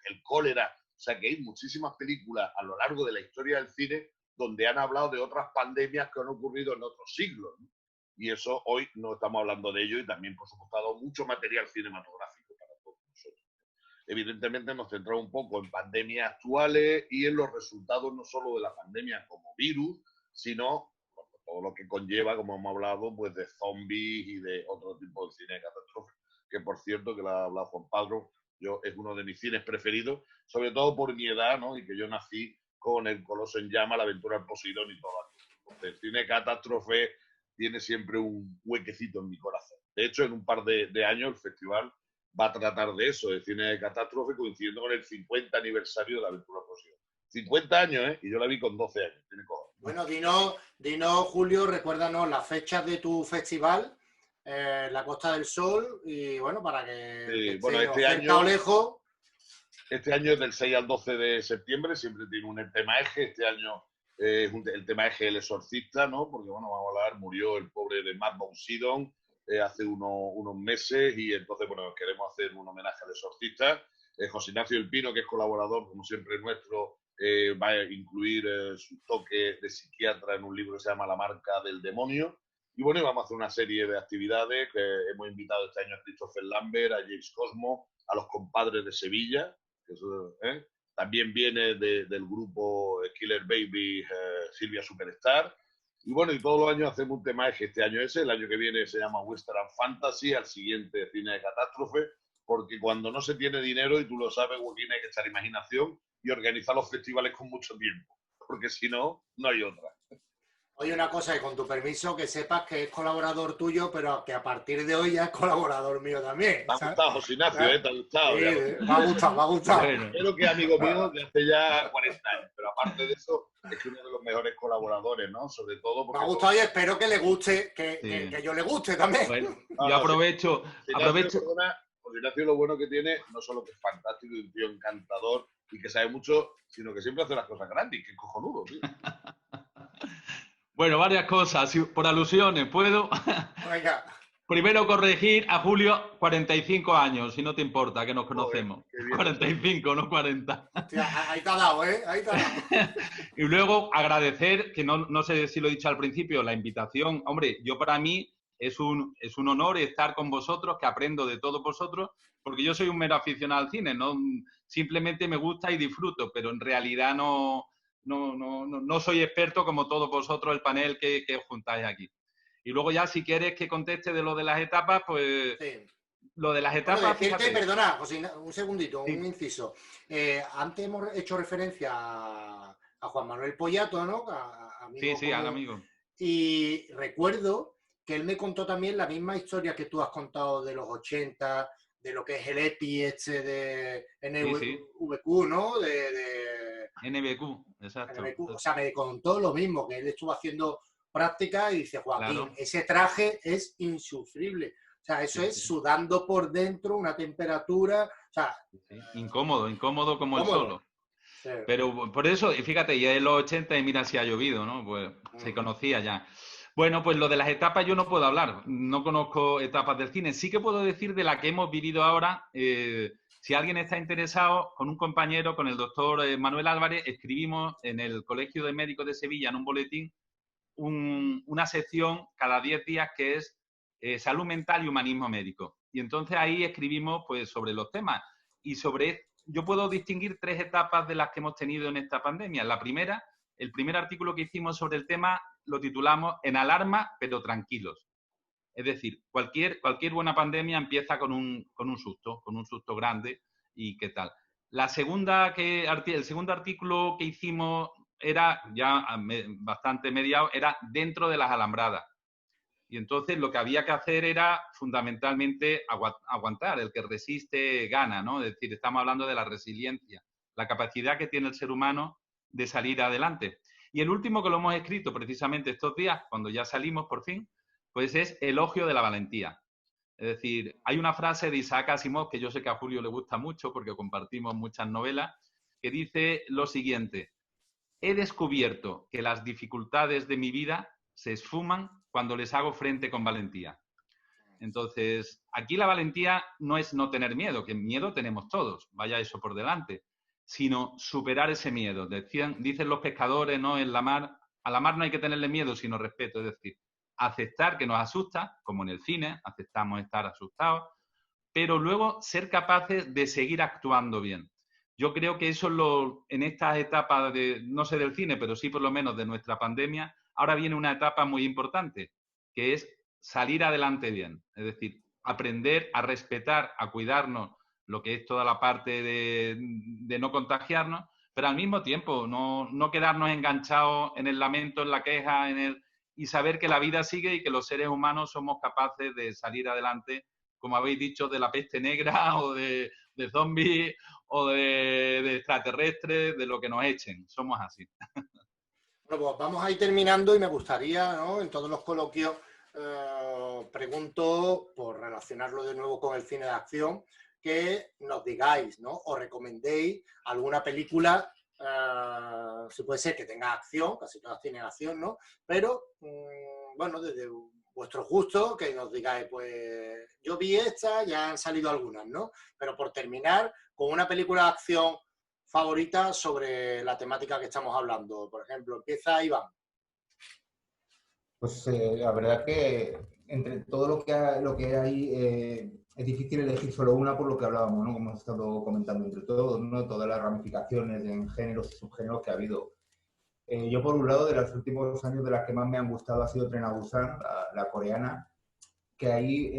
el cólera. O sea, que hay muchísimas películas a lo largo de la historia del cine donde han hablado de otras pandemias que han ocurrido en otros siglos, ¿no? Y eso hoy no estamos hablando de ello y también, por supuesto, ha dado mucho material cinematográfico para todos nosotros. Evidentemente nos centramos un poco en pandemias actuales y en los resultados no solo de la pandemia como virus, sino todo lo que conlleva, como hemos hablado, pues de zombies y de otro tipo de cine de catástrofe, que por cierto, que lo ha hablado Juan Pablo, es uno de mis cines preferidos, sobre todo por mi edad, ¿no? Y que yo nací con El Coloso en Llama, La Aventura del Poseidón y todo aquello. El cine de catástrofe tiene siempre un huequecito en mi corazón. De hecho, en un par de años el festival va a tratar de eso, de cine de catástrofe, coincidiendo con el 50 aniversario de La Aventura del Poseidón. 50 años, ¿eh? Y yo la vi con 12 años. Tiene cojones. Bueno, dinos, Julio, recuérdanos las fechas de tu festival, la Costa del Sol, y bueno, para que Sí, bueno, este cerca año, o lejos. Este año es del 6 al 12 de septiembre, siempre tiene un tema eje. Este año es el tema eje El Exorcista, ¿no? Porque, bueno, vamos a hablar, murió el pobre de Matt von Sydow hace unos meses y entonces, bueno, queremos hacer un homenaje al Exorcista. José Ignacio del Pino, que es colaborador, como siempre, nuestro, va a incluir su toque de psiquiatra en un libro que se llama La Marca del Demonio. Y bueno, vamos a hacer una serie de actividades que hemos invitado este año a Christopher Lambert, a James Cosmo, a los compadres de Sevilla. Que eso, también viene del grupo Killer Baby, Silvia Superstar. Y bueno, y todos los años hacemos un tema eje. Este año ese, el año que viene se llama Western Fantasy, al siguiente cine de catástrofe, porque cuando no se tiene dinero, y tú lo sabes, Joaquín, hay que echar imaginación y organizar los festivales con mucho tiempo, porque si no, no hay otra. Oye, una cosa, y con tu permiso, que sepas que es colaborador tuyo, pero que a partir de hoy ya es colaborador mío también. Me ha gustado, José Ignacio, ¿te ha gustado? Sí, me ha gustado, me ha gustado. Bueno. Creo que es amigo mío de hace ya 40 años, pero aparte de eso, es que uno de los mejores colaboradores, ¿no? Sobre todo porque... Me ha gustado y espero que le guste, Sí. que yo le guste también. Bueno, No, yo aprovecho. José Ignacio lo bueno que tiene, no solo que es fantástico y un tío encantador y que sabe mucho, sino que siempre hace las cosas grandes, que es cojonudo, tío. Bueno, varias cosas, por alusiones, ¿puedo? Venga. Primero corregir a Julio, 45 años, si no te importa, que nos conocemos. qué bien. 45, no 40. Hostia, ahí te ha dado, ¿eh? Ahí te ha dado. Y luego agradecer, que no sé si lo he dicho al principio, la invitación. Hombre, yo para mí es un honor estar con vosotros, que aprendo de todos vosotros, porque yo soy un mero aficionado al cine, ¿no? Simplemente me gusta y disfruto, pero en realidad no soy experto como todos vosotros, el panel que juntáis aquí. Y luego ya, si quieres que conteste de lo de las etapas, pues... Sí. Lo de las Bueno, etapas... decirte, fíjate. perdona, José, un segundito, Sí. un inciso. Antes hemos hecho referencia a Juan Manuel Pollato, ¿no? Amigo Sí, al común. amigo. Y recuerdo que él me contó también la misma historia que tú has contado de los 80, de lo que es el EPI de NVQ, ¿no? NBQ, exacto. NVQ. O sea, me contó lo mismo, que él estuvo haciendo práctica y dice, Joaquín, Claro. ese traje es insufrible. O sea, eso Sí, es sí. sudando por dentro, una temperatura, o sea... Sí, incómodo como el Cómodo. solo. Sí. Pero por eso, y fíjate, ya en los 80 y mira si ha llovido, ¿no? Pues se conocía ya. Bueno, pues lo de las etapas yo no puedo hablar, no conozco etapas del cine. Sí que puedo decir de la que hemos vivido ahora. Si alguien está interesado, con un compañero, con el doctor Manuel Álvarez, escribimos en el Colegio de Médicos de Sevilla, en un boletín, una sección cada 10 días que es salud mental y humanismo médico. Y entonces ahí escribimos pues sobre los temas. Y yo puedo distinguir 3 etapas de las que hemos tenido en esta pandemia. La primera, el primer artículo que hicimos sobre el tema lo titulamos En alarma, pero tranquilos. Es decir, cualquier buena pandemia empieza con un susto grande y qué tal. El segundo artículo que hicimos era ya bastante mediado, era dentro de las alambradas. Y entonces lo que había que hacer era fundamentalmente aguantar. El que resiste gana, ¿no? Es decir, estamos hablando de la resiliencia, la capacidad que tiene el ser humano de salir adelante. Y el último que lo hemos escrito precisamente estos días, cuando ya salimos por fin, pues es Elogio de la valentía. Es decir, hay una frase de Isaac Asimov que yo sé que a Julio le gusta mucho porque compartimos muchas novelas, que dice lo siguiente: he descubierto que las dificultades de mi vida se esfuman cuando les hago frente con valentía. Entonces, aquí la valentía no es no tener miedo, que miedo tenemos todos, vaya eso por delante, sino superar ese miedo. Dicen los pescadores, ¿no? En la mar, a la mar no hay que tenerle miedo, sino respeto. Es decir, aceptar que nos asusta, como en el cine, aceptamos estar asustados, pero luego ser capaces de seguir actuando bien. Yo creo que eso es en estas etapas, no sé del cine, pero sí por lo menos de nuestra pandemia, ahora viene una etapa muy importante, que es salir adelante bien. Es decir, aprender a respetar, a cuidarnos, lo que es toda la parte de no contagiarnos, pero al mismo tiempo no quedarnos enganchados en el lamento, en la queja, y saber que la vida sigue y que los seres humanos somos capaces de salir adelante, como habéis dicho, de la peste negra o de zombies o de extraterrestres, de lo que nos echen. Somos así. Bueno, pues vamos a ir terminando y me gustaría, ¿no? En todos los coloquios pregunto, por relacionarlo de nuevo con el cine de acción, que nos digáis, ¿no? O recomendéis alguna película, si puede ser que tenga acción, casi todas tienen acción, ¿no? Pero, bueno, desde vuestros gustos, que nos digáis, pues yo vi esta, ya han salido algunas, ¿no? Pero por terminar, con una película de acción favorita sobre la temática que estamos hablando. Por ejemplo, empieza Iván. Pues la verdad que entre todo lo que hay es difícil elegir solo una por lo que hablábamos, ¿no? Como hemos estado comentando entre todos, ¿no? Todas las ramificaciones en géneros y subgéneros que ha habido. Yo, por un lado, de los últimos años, de las que más me han gustado ha sido Tren a Busan, la coreana, que ahí,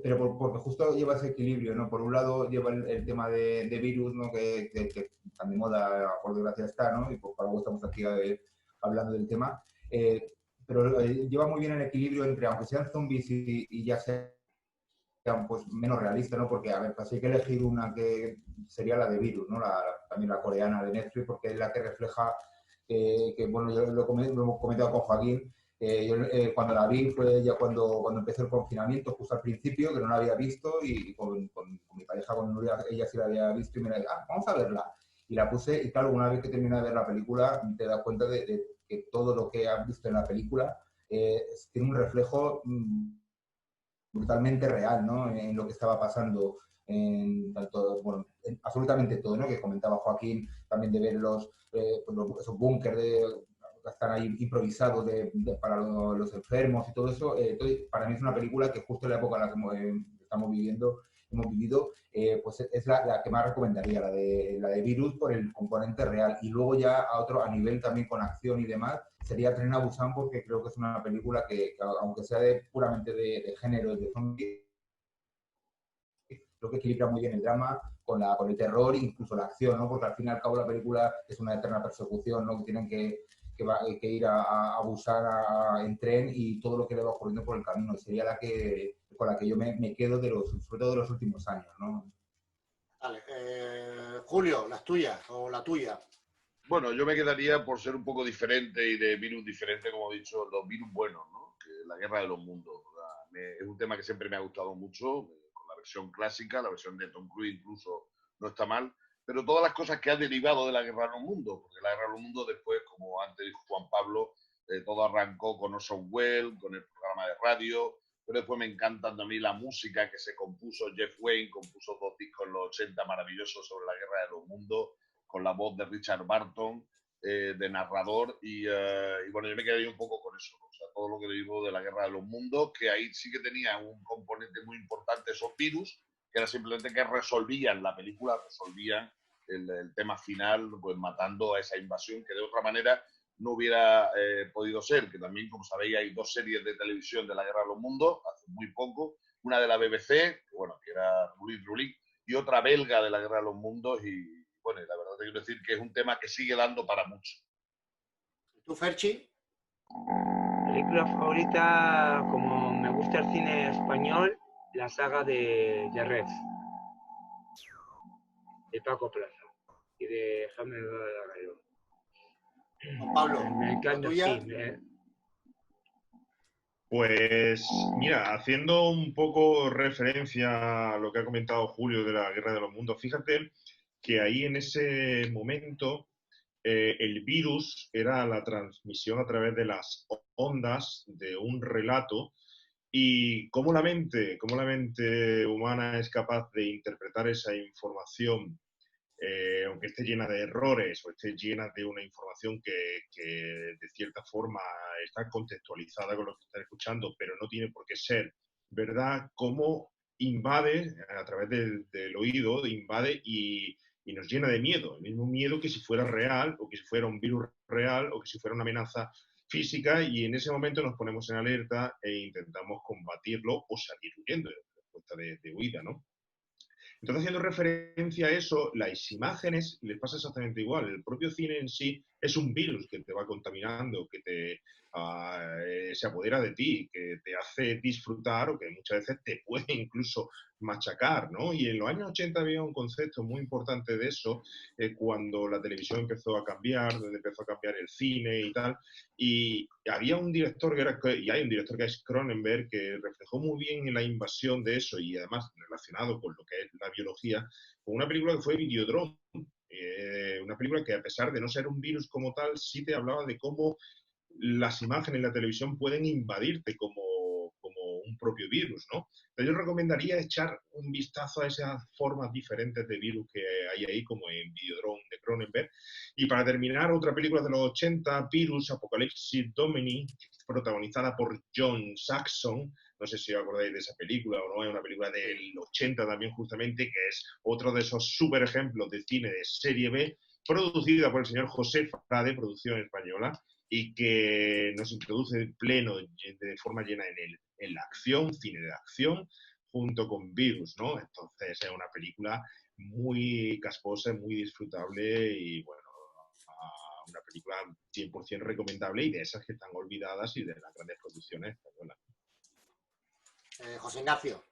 pero porque justo lleva ese equilibrio, ¿no? Por un lado lleva el tema de virus, ¿no? Que tan de moda, por desgracia, está, ¿no? Y por algo estamos aquí hablando del tema. Pero lleva muy bien el equilibrio entre, aunque sean zombies y ya sean pues menos realistas, ¿no? Porque, a ver, pues hay que elegir una que sería la de virus, ¿no? También la coreana de Netflix, porque es la que refleja, que bueno, yo lo he comentado con Joaquín. Yo cuando la vi fue ya cuando empezó el confinamiento, justo al principio, que no la había visto, y con mi pareja, con Nuria, ella sí la había visto, y me dijo, vamos a verla. Y la puse, y claro, una vez que terminé de ver la película, te das cuenta de que todo lo que has visto en la película tiene un reflejo brutalmente real, ¿no? En lo que estaba pasando, en tanto, bueno, en absolutamente todo, ¿no? Que comentaba Joaquín, también de ver esos búnkers que están ahí improvisados para los enfermos y todo eso. Entonces, para mí es una película que justo en la época en la que estamos viviendo, hemos vivido, pues es la que más recomendaría, la de Virus, por el componente real. Y luego ya a nivel también con acción y demás, sería Tren a Busan, porque creo que es una película que aunque sea puramente de género, de zombie, creo que equilibra muy bien el drama con el terror e incluso la acción, ¿no? Porque al fin y al cabo la película es una eterna persecución, ¿no? Que tienen que ir a Busan en tren y todo lo que le va ocurriendo por el camino. Sería con la que yo me quedo, sobre todo de los últimos años, ¿no? Vale. Julio, las tuyas o la tuya. Bueno, yo me quedaría por ser un poco diferente y de virus diferente, como he dicho, los virus buenos, ¿no? Que la guerra de los mundos. Es un tema que siempre me ha gustado mucho, con la versión clásica, la versión de Tom Cruise incluso no está mal, pero todas las cosas que han derivado de la guerra de los mundos, porque la guerra de los mundos después, como antes dijo Juan Pablo, todo arrancó con Orson Welles, con el programa de radio, pero después me encanta también la música que se compuso. Jeff Wayne compuso 2 discos en los 80 maravillosos sobre la guerra de los mundos, con la voz de Richard Burton, de narrador, y bueno, yo me quedaría un poco con eso, ¿no? O sea, todo lo que digo de la guerra de los mundos, que ahí sí que tenía un componente muy importante, esos virus, que era simplemente que resolvían la película, resolvían el tema final, pues matando a esa invasión que de otra manera no hubiera podido ser, que también, como sabéis, hay 2 series de televisión de la guerra de los mundos, hace muy poco, una de la BBC, que, bueno, que era Rulik, y otra belga de la guerra de los mundos, y bueno, la verdad te quiero decir que es un tema que sigue dando para mucho. ¿Tú, Ferchi? Película favorita, como me gusta el cine español, la saga de Red, de Paco Plaza y de Jaime Balagueró. Juan Pablo, En el la caso, tuya. sí, Pues mira, haciendo un poco referencia a lo que ha comentado Julio de la Guerra de los Mundos, fíjate que ahí en ese momento el virus era la transmisión a través de las ondas de un relato y cómo la mente humana es capaz de interpretar esa información, aunque esté llena de errores o esté llena de una información que de cierta forma está contextualizada con lo que está escuchando, pero no tiene por qué ser verdad, cómo invade a través del oído, invade y nos llena de miedo, el mismo miedo que si fuera real o que si fuera un virus real o que si fuera una amenaza física, y en ese momento nos ponemos en alerta e intentamos combatirlo o salir huyendo de respuesta de huida, ¿no? Entonces, haciendo referencia a eso, las imágenes les pasa exactamente igual. El propio cine en sí es un virus que te va contaminando, que se apodera de ti, que te hace disfrutar o que muchas veces te puede incluso machacar, ¿no? Y en los años 80 había un concepto muy importante de eso, cuando la televisión empezó a cambiar, donde empezó a cambiar el cine y tal, y había un director y hay un director que es Cronenberg, que reflejó muy bien en la invasión de eso y además relacionado con lo que es la biología, con una película que fue Videodrome, una película que a pesar de no ser un virus como tal, sí te hablaba de cómo las imágenes en la televisión pueden invadirte como un propio virus, ¿no? Entonces yo recomendaría echar un vistazo a esas formas diferentes de virus que hay ahí, como en Videodrome de Cronenberg. Y para terminar, otra película de los 80, Virus, Apocalipsis Domini, protagonizada por John Saxon. No sé si os acordáis de esa película o no, es una película del 80 también justamente, que es otro de esos super ejemplos de cine de serie B, producida por el señor José Frade, producción española, y que nos introduce de pleno, de forma llena en la acción, cine de acción, junto con Virus, ¿no? Entonces es una película muy casposa, muy disfrutable y, bueno, una película 100% recomendable y de esas que están olvidadas y de las grandes producciones españolas. José Ignacio.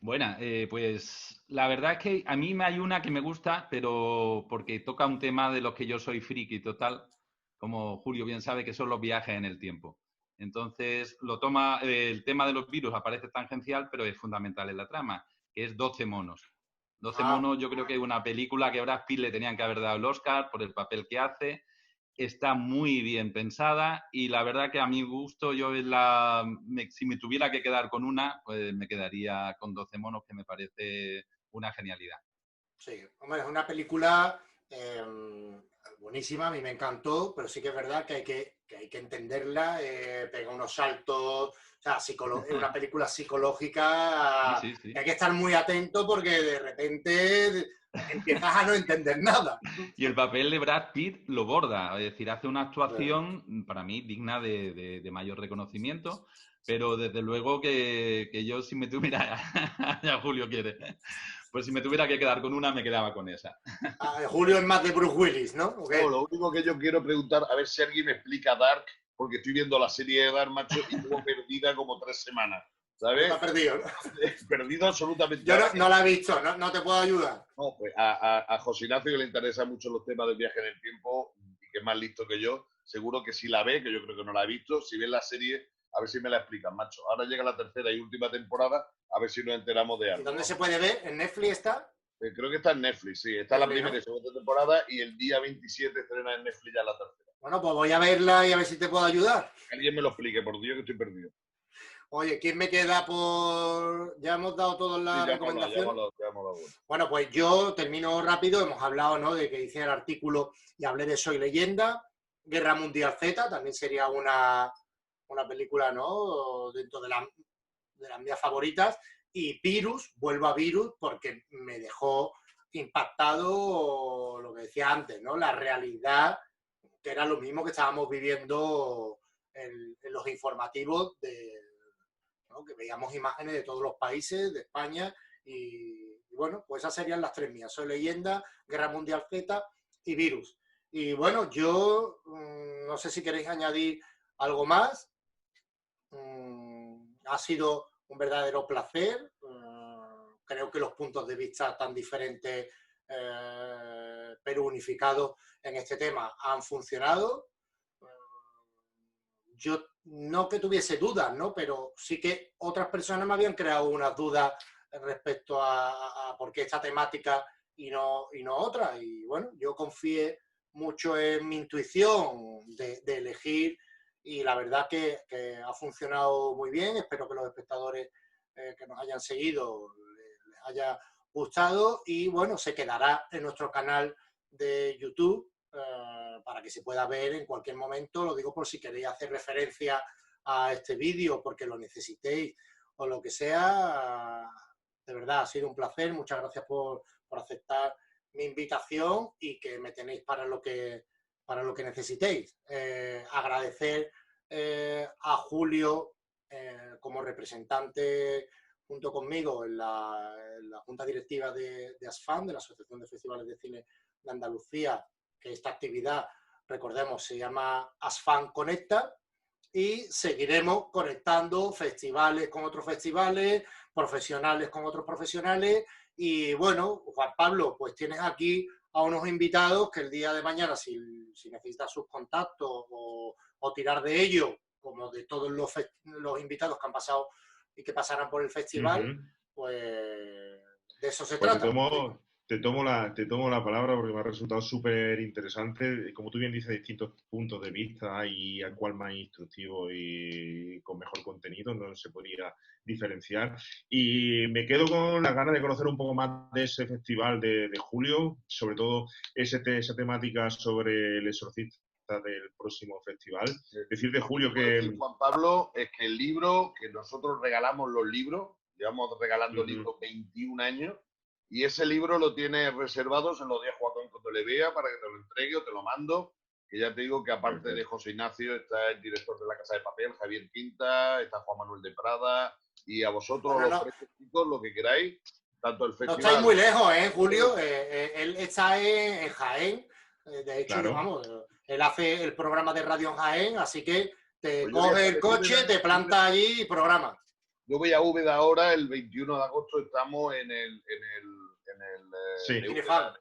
Buena, pues la verdad es que a mí me hay una que me gusta, pero porque toca un tema de los que yo soy friki total, como Julio bien sabe, que son los viajes en el tiempo. Entonces, el tema de los virus aparece tangencial, pero es fundamental en la trama, que es 12 monos. 12 monos yo creo que es una película que a Brad Pitt le tenían que haber dado el Oscar por el papel que hace. Está muy bien pensada y la verdad que a mi gusto si me tuviera que quedar con una, pues me quedaría con 12 monos, que me parece una genialidad. Sí, hombre, es una película buenísima, a mí me encantó, pero sí que es verdad que hay que entenderla, pega unos saltos, o sea, es una película psicológica, Sí, sí, sí. que hay que estar muy atento porque de repente empiezas a no entender nada. Y el papel de Brad Pitt lo borda, es decir, hace una actuación para mí digna de mayor reconocimiento, pero desde luego que yo si me tuviera, ya Julio quiere, pues si me tuviera que quedar con una me quedaba con esa. Julio es más de Bruce Willis, ¿no? ¿O qué? No, lo único que yo quiero preguntar, a ver si alguien me explica Dark, porque estoy viendo la serie de Dark, macho, y estuvo perdida como 3 semanas. ¿Sabes? Está perdido, ¿no? Perdido absolutamente. Yo no la he visto, no te puedo ayudar. No, pues a José Ignacio, que le interesan mucho los temas del viaje en el tiempo y que es más listo que yo, seguro que sí la ve, que yo creo que no la ha visto. Si ves la serie, a ver si me la explican, macho. Ahora llega la tercera y última temporada, a ver si nos enteramos de algo. ¿Y dónde se puede ver? ¿En Netflix está? Creo que está en Netflix, sí. Está la primera y segunda temporada y el día 27 estrena en Netflix ya la tercera. Bueno, pues voy a verla y a ver si te puedo ayudar. Que alguien me lo explique, por Dios, que estoy perdido. Oye, ¿quién me queda por...? Ya hemos dado todas las recomendaciones. Bueno, pues yo termino rápido. Hemos hablado, ¿no?, de que hice el artículo y hablé de Soy Leyenda. Guerra Mundial Z también sería una película, ¿no?, dentro de las mías favoritas. Y Virus, vuelvo a Virus, porque me dejó impactado lo que decía antes, ¿no?, la realidad, que era lo mismo que estábamos viviendo en los informativos ¿no?, que veíamos imágenes de todos los países, de España, y bueno, pues esas serían las 3 mías. Soy Leyenda, Guerra Mundial Z y Virus. Y bueno, yo no sé si queréis añadir algo más. Ha sido un verdadero placer. Creo que los puntos de vista tan diferentes pero unificados en este tema. Han funcionado. Yo no que tuviese dudas, ¿no? Pero sí que otras personas me habían creado unas dudas respecto a por qué esta temática y no otra. Y bueno, yo confié mucho en mi intuición de elegir, y la verdad que ha funcionado muy bien. Espero que los espectadores que nos hayan seguido les haya gustado, y bueno, se quedará en nuestro canal de YouTube para que se pueda ver en cualquier momento. Lo digo por si queréis hacer referencia a este vídeo porque lo necesitéis o lo que sea. De verdad, ha sido un placer. Muchas gracias por aceptar mi invitación, y que me tenéis para lo que necesitéis. Agradecer a Julio como representante junto conmigo en la Junta Directiva de ASFAN, de la Asociación de Festivales de Cine de Andalucía, que esta actividad, recordemos, se llama ASFAN Conecta, y seguiremos conectando festivales con otros festivales, profesionales con otros profesionales. Y bueno, Juan Pablo, pues tienes aquí a unos invitados que el día de mañana, si necesitas sus contactos o tirar de ellos, como de todos los invitados que han pasado y que pasarán por el festival, pues de eso se trata. Te tomo la palabra porque me ha resultado súper interesante. Como tú bien dices, distintos puntos de vista, y a cuál más instructivo y con mejor contenido no se podría diferenciar. Y me quedo con las ganas de conocer un poco más de ese festival de julio, sobre todo esa temática sobre el exorcista del próximo festival. Decirte, Julio, que... Juan Pablo, es que el libro, que nosotros regalamos los libros, llevamos regalando libros 21 años, y ese libro lo tienes reservado, se lo di a Joaquín cuando le vea para que te lo entregue o te lo mando. Que ya te digo que aparte de José Ignacio está el director de La Casa de Papel, Javier Quinta, está Juan Manuel de Prada, y a vosotros los tres chicos, lo que queráis, tanto el festival... No estáis muy lejos, Julio. Él está en Jaén. De hecho, claro. Vamos, él hace el programa de radio en Jaén, así que te coge el coche, te planta allí y programa. Yo voy a Úbeda ahora, el 21 de agosto estamos en el Cinefan.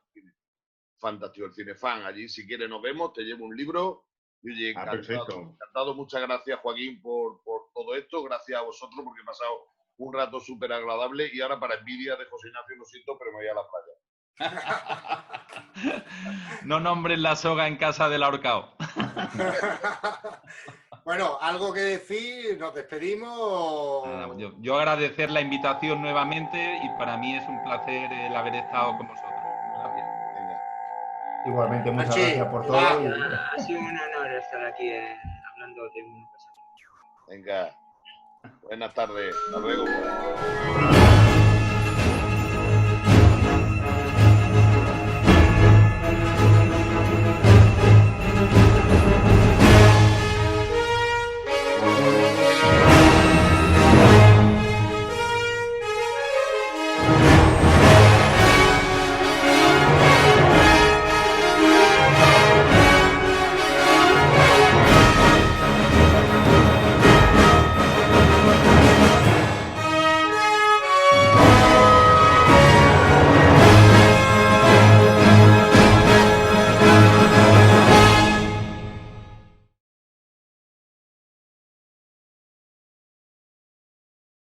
Fantástico, el Cinefan. Allí, si quieres, nos vemos, te llevo un libro. Y oye, encantado. Muchas gracias, Joaquín, por todo esto. Gracias a vosotros, porque he pasado un rato súper agradable. Y ahora, para envidia de José Ignacio, lo siento, pero me voy a la playa. No nombres la soga en casa del ahorcao. Bueno, ¿algo que decir? ¿Nos despedimos? Yo agradecer la invitación nuevamente, y para mí es un placer el haber estado con vosotros. Gracias. Igualmente, muchas gracias por todo. Ha sido un honor estar aquí hablando de un pasado. Venga, buenas tardes. Hasta luego.